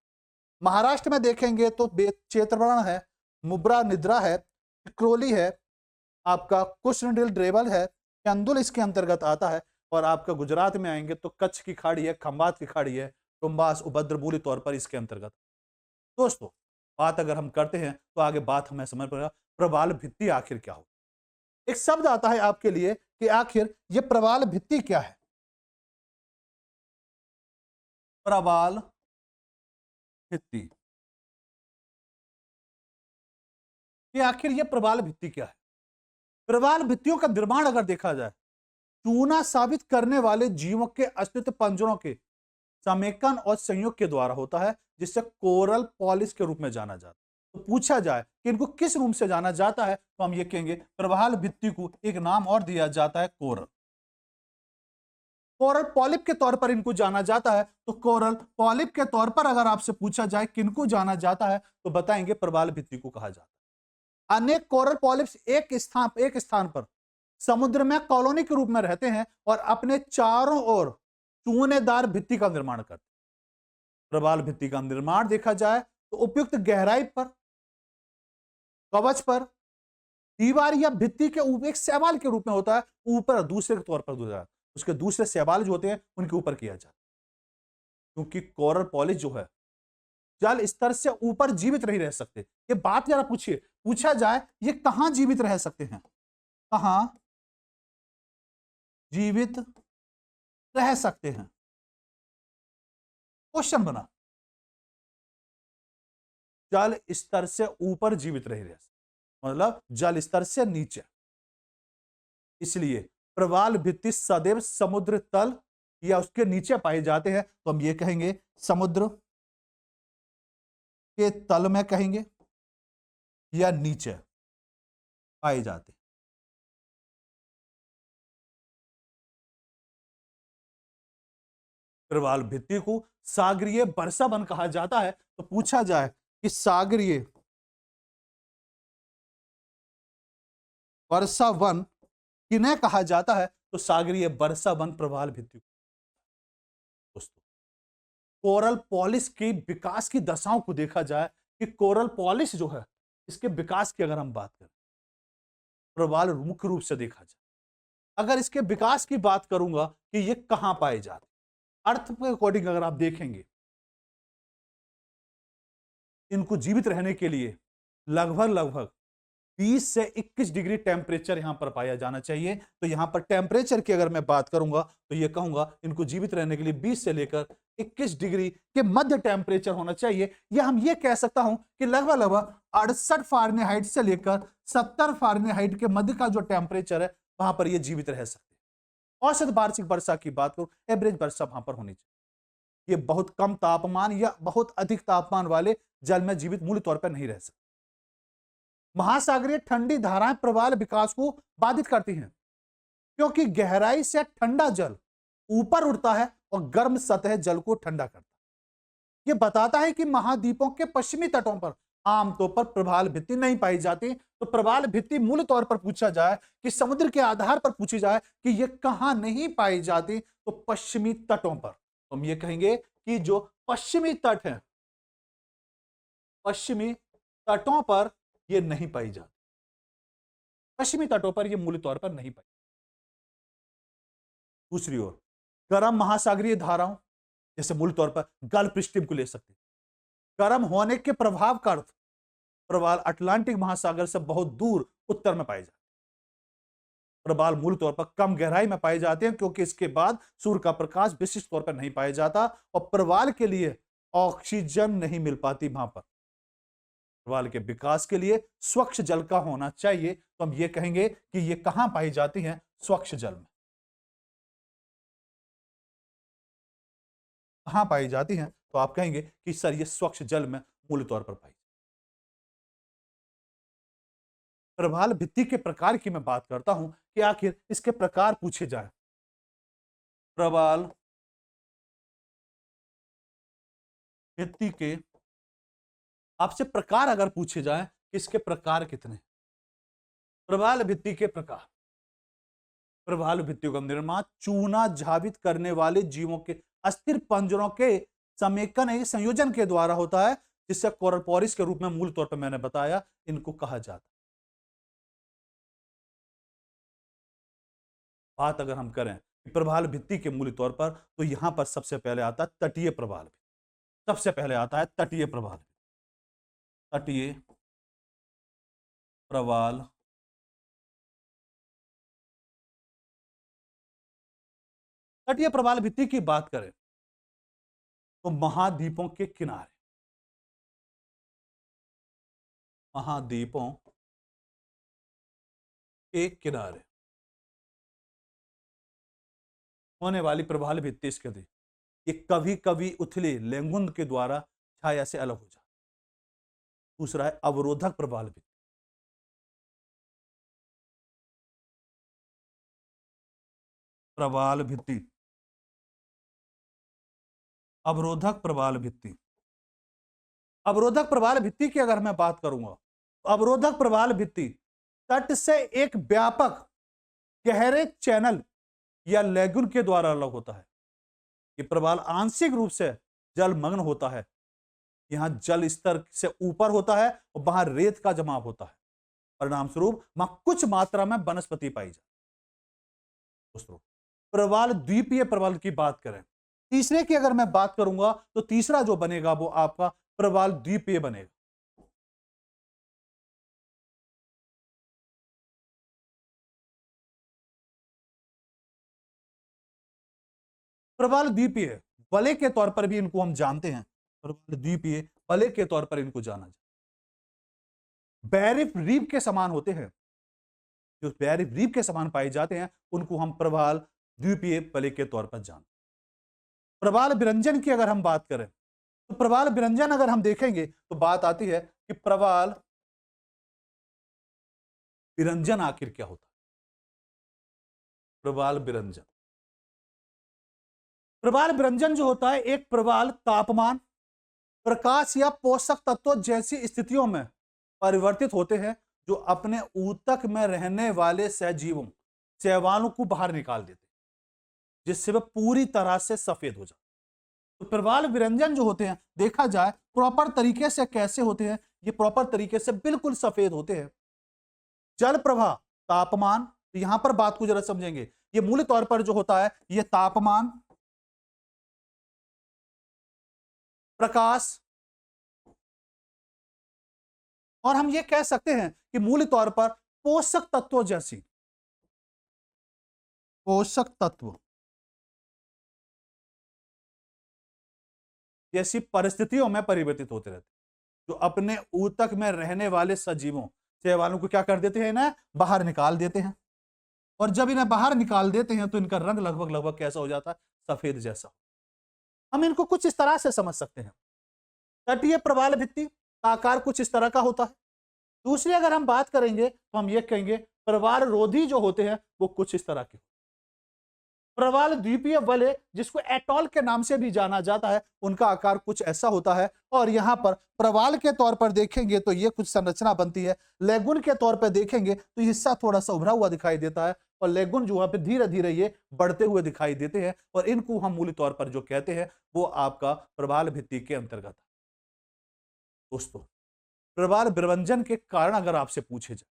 महाराष्ट्र में देखेंगे तो चेत्रवर्ण है, मुब्रा निद्रा है, क्रोली है, आपका कृष्णडिल ड्रेबल है, चंदुल इसके अंतर्गत आता है। और आपका गुजरात में आएंगे तो कच्छ की खाड़ी है, खंबात की खाड़ी है, टुम्बास उपद्र मूल तौर पर इसके अंतर्गत। दोस्तों बात अगर हम करते हैं तो आगे बात हमें समझ पड़ेगा प्रवाल भित्ति आखिर क्या हो। एक शब्द आता है आपके लिए कि आखिर यह प्रवाल भित्ति क्या है। प्रवाल भित्ति, कि आखिर यह प्रवाल भित्ति क्या है। प्रवाल भित्तियों का निर्माण अगर देखा जाए, चूना साबित करने वाले जीवों के अस्तित्व पंजरों के समेकन और संयोग के द्वारा होता है, जिसे कोरल पॉलिश के रूप में जाना जाता है। तो पूछा जाए कि इनको किस रूप से जाना जाता है, तो हम ये कहेंगे प्रवाल भित्ति को एक नाम और दिया जाता है कोरल पॉलिप के तौर पर इनको जाना जाता है। तो कोरल पॉलिप के तौर पर अगर आपसे पूछा जाए किनको जाना जाता है, तो बताएंगे प्रवाल भित्ति को कहा जाता है। अनेक कोरल पॉलिप्स एक स्थान पर समुद्र में कॉलोनी के रूप में रहते हैं और अपने चारों ओर चूनेदार भित्ति का निर्माण करते हैं। प्रवाल भित्ति का निर्माण देखा जाए तो उपयुक्त गहराई पर, कवच पर, दीवार या भित्ति के ऊपर एक शैवाल के रूप में होता है, ऊपर दूसरे के तौर पर गुजरा, उसके दूसरे शैवाल जो होते हैं उनके ऊपर किया जाता है। क्योंकि कोरल पॉलिश जो है जल स्तर से ऊपर जीवित नहीं रह सकते। ये बात जरा पूछिए, पूछा जाए ये कहां जीवित रह सकते हैं, कहां जीवित रह सकते हैं। क्वेश्चन बना, जल स्तर से ऊपर जीवित रह सकते, मतलब जल स्तर से नीचे। इसलिए प्रवाल भित्ति सदैव समुद्र तल या उसके नीचे पाए जाते हैं। तो हम ये कहेंगे समुद्र के तल में कहेंगे या नीचे पाए जाते हैं। प्रवाल भित्ति को सागरीय वर्षावन कहा जाता है। तो पूछा जाए कि सागरीय वर्षावन किन्हें कहा जाता है, तो सागरीय वर्षावन प्रवाल भित्ति। दोस्तों कोरल पॉलिश की विकास की दशाओं को देखा जाए कि कोरल पॉलिश जो है इसके विकास की अगर हम बात करें, प्रवाल मुख्य रूप से देखा जाए, अगर इसके विकास की बात करूंगा कि ये कहां पाए जाते, अर्थ के अकॉर्डिंग अगर आप देखेंगे इनको जीवित रहने के लिए लगभग 20 से 21 डिग्री टेम्परेचर यहां पर पाया जाना चाहिए। तो यहां पर टेम्परेचर की अगर मैं बात करूंगा तो यह कहूंगा इनको जीवित रहने के लिए 20 से लेकर 21 डिग्री के मध्य टेम्परेचर होना चाहिए। या हम ये कह सकता हूं कि लगभग 68 फारेनहाइट से लेकर 70 फारेनहाइट के मध्य का जो टेम्परेचर है वहां पर ये जीवित रह सकते हैं। औसत वार्षिक वर्षा की बात करूं, एवरेज वर्षा वहां पर होनी चाहिए। ये बहुत कम तापमान या बहुत अधिक तापमान वाले जल में जीवित मूल तौर पर नहीं रह सकते। महासागरीय ठंडी धाराएं प्रवाल विकास को बाधित करती हैं, क्योंकि गहराई से ठंडा जल ऊपर उठता है और गर्म सतह जल को ठंडा करता है। यह बताता है कि महाद्वीपों के पश्चिमी तटों पर आमतौर पर प्रवाल भित्ति नहीं पाई जाती। तो प्रवाल भित्ति मूल तौर पर पूछा जाए कि समुद्र के आधार पर पूछी जाए कि यह कहां नहीं पाई जाती, तो पश्चिमी तटों पर। तो हम ये कहेंगे कि जो पश्चिमी तट है, पश्चिमी तटों पर यह नहीं पाई जाती, पश्चिमी तटों पर यह मूल तौर पर नहीं पाई। दूसरी ओर गर्म महासागरीय धाराओं, जैसे मूल तौर पर गल्फ स्ट्रीम को ले सकते हैं, गर्म होने के प्रभाव का अर्थ प्रवाल अटलांटिक महासागर से बहुत दूर उत्तर में पाए जाते हैं। प्रवाल मूल तौर पर कम गहराई में पाए जाते हैं, क्योंकि इसके बाद सूर्य का प्रकाश विशिष्ट तौर पर नहीं पाया जाता और प्रवाल के लिए ऑक्सीजन नहीं मिल पाती। वहां पर प्रवाल के विकास के लिए स्वच्छ जल का होना चाहिए। तो हम ये कहेंगे कि ये कहां पाई जाती हैं, स्वच्छ जल में। कहां पाई जाती हैं, तो आप कहेंगे कि सर ये स्वच्छ जल में मूल तौर पर पाई। प्रवाल भित्ति के प्रकार की मैं बात करता हूं कि आखिर इसके प्रकार पूछे जाए। प्रवाल भित्ति के आपसे प्रकार अगर पूछे जाए कि इसके प्रकार कितने। प्रवाल भित्ति के प्रकार, प्रवाल भित्तियों का निर्माण चूना झावित करने वाले जीवों के अस्थिर पंजरों के समेकन संयोजन के द्वारा होता है, जिससे कोरल पोरिस के रूप में मूल तौर पर मैंने बताया इनको कहा जाता है। बात अगर हम करें प्रवाल भित्ति के मूल तौर पर, तो यहां पर सबसे पहले आता है तटीय प्रवाल भित्ति। सबसे पहले आता है तटीय प्रवाल, तटीय प्रवाल तटीय प्रवाल भित्ति की बात करें तो महाद्वीपों के किनारे, महाद्वीपों के किनारे होने वाली प्रवाल भित्ति इसके थी। ये कभी कभी उथले लेंगुंद के द्वारा छाया से अलग हो जाती। दूसरा है अवरोधक प्रवाल भित्ति। प्रवाल भित्ति, अवरोधक प्रवाल भित्ति। अवरोधक प्रवाल भित्ति की अगर मैं बात करूंगा, तो अवरोधक प्रवाल भित्ति तट से एक व्यापक गहरे चैनल या लेगुन के द्वारा अलग होता है। ये प्रवाल आंशिक रूप से जलमग्न होता है। यहां जल स्तर से ऊपर होता है और बाहर रेत का जमाव होता है। परिणाम स्वरूप वहां कुछ मात्रा में वनस्पति पाई जाती है। दोस्तों, प्रवाल द्वीपीय प्रवाल की बात करें, तीसरे की अगर मैं बात करूंगा, तो तीसरा जो बनेगा वो आपका प्रवाल द्वीपीय बनेगा। प्रवाल द्वीपीय वलय के तौर पर भी इनको हम जानते हैं। प्रवाल द्वीपीय वलय के तौर पर इनको जाना जाए। बैरिफ रीफ के समान होते हैं, जो बैरिफ रीफ के समान पाए जाते हैं उनको हम प्रवाल द्वीपीय वलय के तौर पर जानते हैं। प्रवाल विरंजन की अगर हम बात करें, तो प्रवाल विरंजन अगर हम देखेंगे तो बात आती है कि प्रवाल विरंजन आखिर क्या होता है। प्रवाल विरंजन, प्रवाल विरंजन जो होता है, एक प्रवाल तापमान, प्रकाश या पोषक तत्वों जैसी स्थितियों में परिवर्तित होते हैं, जो अपने ऊतक में रहने वाले सहजीवों, शैवालों को बाहर निकाल देते हैं, जिससे वह पूरी तरह से सफेद हो जाए। तो प्रवाल विरंजन जो होते हैं, देखा जाए प्रॉपर तरीके से कैसे होते हैं, ये प्रॉपर तरीके से बिल्कुल सफेद होते हैं। जल प्रवाह, तापमान, तो यहां पर बात को जरा समझेंगे। ये मूल तौर पर जो होता है, ये तापमान, प्रकाश, और हम ये कह सकते हैं कि मूल तौर पर पोषक तत्वों जैसी, पोषक तत्व जैसी परिस्थितियों में परिवर्तित होते रहते, जो अपने ऊतक में रहने वाले सजीवों, शैवालों को क्या कर देते हैं ना, बाहर निकाल देते हैं। और जब इन्हें बाहर निकाल देते हैं तो इनका रंग लगभग लगभग कैसा हो जाता है, सफेद जैसा। हम इनको कुछ इस तरह से समझ सकते हैं। तटीय प्रवाल भित्ति का आकार कुछ इस तरह का होता है। दूसरी अगर हम बात करेंगे तो हम ये कहेंगे प्रवाल रोधी जो होते हैं वो कुछ इस तरह के। प्रवाल द्वीपीय वलय जिसको एटॉल के नाम से भी जाना जाता है, उनका आकार कुछ ऐसा होता है। और यहां पर प्रवाल के तौर पर देखेंगे तो ये कुछ संरचना बनती है। लेगुन के तौर पर देखेंगे तो ये हिस्सा थोड़ा सा उभरा हुआ दिखाई देता है और लेगुन जो है धीरे धीरे ये बढ़ते हुए दिखाई देते हैं और इनको हम मूल तौर पर जो कहते हैं वो आपका प्रवाल भित्ति के अंतर्गत है। दोस्तों, प्रवाल विरंजन के कारण अगर आपसे पूछे जाए,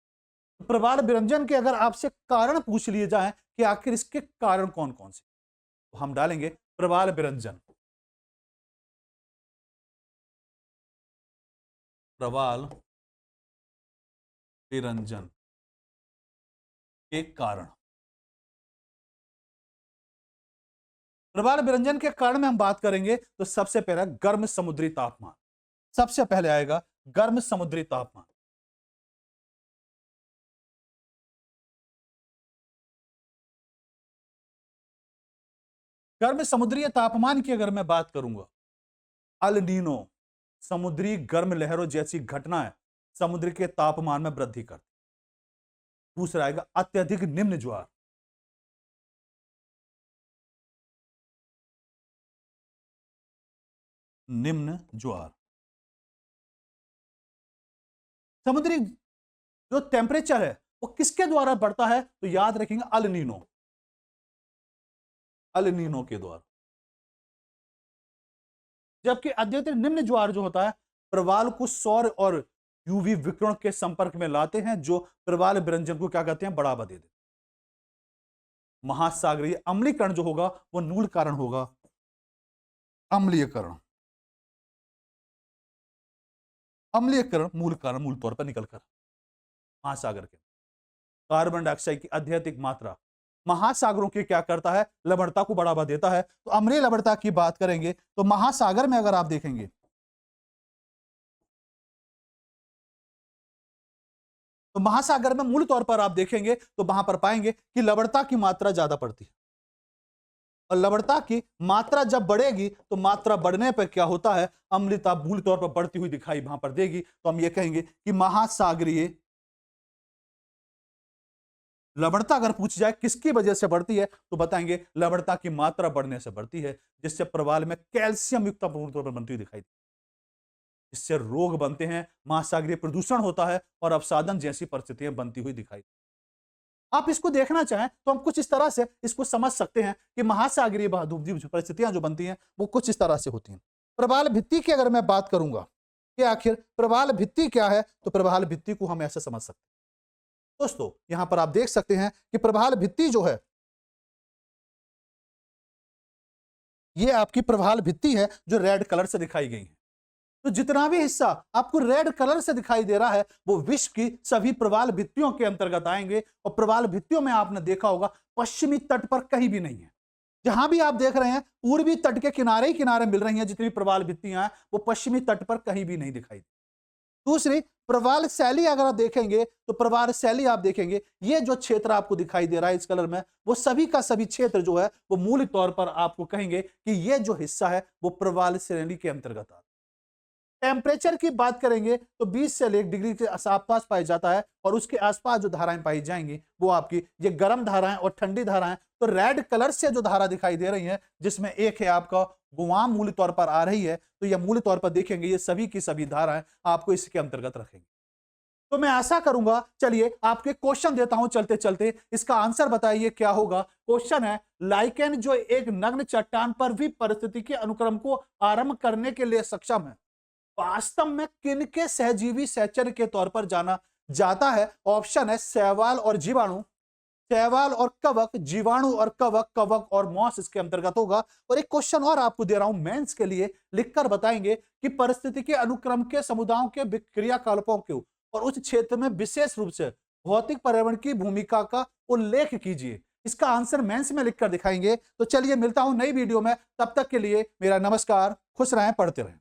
प्रवाल विरंजन के अगर आपसे कारण पूछ लिए जाए कि आखिर इसके कारण कौन कौन से, तो हम डालेंगे प्रवाल विरंजन। प्रवाल विरंजन के कारण, प्रवाल विरंजन के कारण में हम बात करेंगे तो सबसे पहला गर्म समुद्री तापमान। सबसे पहले आएगा गर्म समुद्री तापमान। गर्म समुद्री तापमान की अगर मैं बात करूंगा, अल नीनो समुद्री गर्म लहरों जैसी घटनाएं समुद्र के तापमान में वृद्धि करती। दूसरा आएगा अत्यधिक निम्न ज्वार। निम्न ज्वार, समुद्री जो टेम्परेचर है वो किसके द्वारा बढ़ता है, तो याद रखेंगे अल नीनो, अल नीनो के द्वारा। जबकि अत्यधिक निम्न ज्वार जो होता है प्रवाल को सौर और यूवी विकिरण के संपर्क में लाते हैं जो प्रवाल विरंजन को क्या कहते हैं, बढ़ावा दे देते। महासागरीय अम्लीकरण जो होगा वो मूल कारण होगा, अम्लीयकरण। अम्लीयकरण मूल कारण मूल तौर पर निकलकर महासागर के कार्बन डाइऑक्साइड की अत्यधिक मात्रा महासागरों के क्या करता है, लवणता को बढ़ावा देता है। तो अम्लीय लवणता की बात करेंगे तो महासागर में अगर आप देखेंगे तो महासागर में मूल तौर पर आप देखेंगे तो वहां पर पाएंगे कि लवणता की मात्रा ज्यादा पड़ती है और लवणता की मात्रा जब बढ़ेगी तो मात्रा बढ़ने पर क्या होता है, अम्लता मूल तौर पर बढ़ती हुई दिखाई वहां पर देगी। तो हम ये कहेंगे कि महासागरीय लवणता अगर पूछ जाए किसकी वजह से बढ़ती है तो बताएंगे लवणता की मात्रा बढ़ने से बढ़ती है, जिससे प्रवाल में कैल्शियम युक्त पूर्ण तौर पर बनती हुई दिखाई देती है, जिससे रोग बनते हैं, महासागरीय प्रदूषण होता है और अवसादन जैसी परिस्थितियां बनती हुई दिखाई। आप इसको देखना चाहें तो हम कुछ इस तरह से इसको समझ सकते हैं कि महासागरीय परिस्थितियां जो बनती हैं वो कुछ इस तरह से होती हैं। प्रवाल भित्ति की अगर मैं बात करूंगा कि आखिर प्रवाल भित्ति क्या है, तो प्रवाल भित्ति को हम ऐसे समझ सकते हैं। दोस्तों, यहां पर आप देख सकते हैं कि प्रवाल भित्ति जो है ये आपकी प्रवाल भित्ति है जो रेड कलर से दिखाई गई है। तो जितना भी हिस्सा आपको रेड कलर से दिखाई दे रहा है वो विश्व की सभी प्रवाल भित्तियों के अंतर्गत आएंगे। और प्रवाल भित्तियों में आपने देखा होगा पश्चिमी तट पर कहीं भी नहीं है। जहां भी आप देख रहे हैं पूर्वी तट के किनारे ही किनारे मिल रही हैं जितनी प्रवाल भित्तियां हैं, वो पश्चिमी तट पर कहीं भी नहीं दिखाई। दूसरी प्रवाल शैली अगर आप देखेंगे तो प्रवाल शैली आप देखेंगे ये जो क्षेत्र आपको दिखाई दे रहा है इस कलर में, वो सभी का सभी क्षेत्र जो है वो मूल तौर पर आपको कहेंगे कि ये जो हिस्सा है वो प्रवाल श्रेणी के अंतर्गत आता है। टेम्परेचर की बात करेंगे तो 20 से 1 डिग्री के आसपास पाया जाता है और उसके आसपास जो धाराएं पाई जाएंगी वो आपकी ये गर्म धाराएं और ठंडी धाराएं। तो रेड कलर से जो धारा दिखाई दे रही है जिसमें एक है आपका गुआम मूल तौर पर आ रही है, तो यह मूल तौर पर देखेंगे ये सभी की सभी धाराएं आपको इसके अंतर्गत रखेंगे। तो मैं आशा करूंगा, चलिए आपके क्वेश्चन देता हूं चलते चलते, इसका आंसर बताइए क्या होगा। क्वेश्चन है लाइकेन जो एक नग्न चट्टान पर भी परिस्थिति के अनुक्रम को आरंभ करने के लिए सक्षम है, वास्तव में किन के सहजीवी सहचर्य के तौर पर जाना जाता है। ऑप्शन है शैवाल और जीवाणु, शैवाल और कवक, जीवाणु और कवक, कवक और मॉस इसके अंतर्गत होगा। और एक क्वेश्चन और आपको दे रहा हूं मेंस के लिए, लिखकर बताएंगे कि परिस्थिति के अनुक्रम के समुदायों के क्रियाकलापों के और उस क्षेत्र में विशेष रूप से भौतिक पर्यावरण की भूमिका का उल्लेख कीजिए। इसका आंसर मेंस में लिखकर दिखाएंगे। तो चलिए मिलता हूं नई वीडियो में, तब तक के लिए मेरा नमस्कार, खुश रहें, पढ़ते रहें।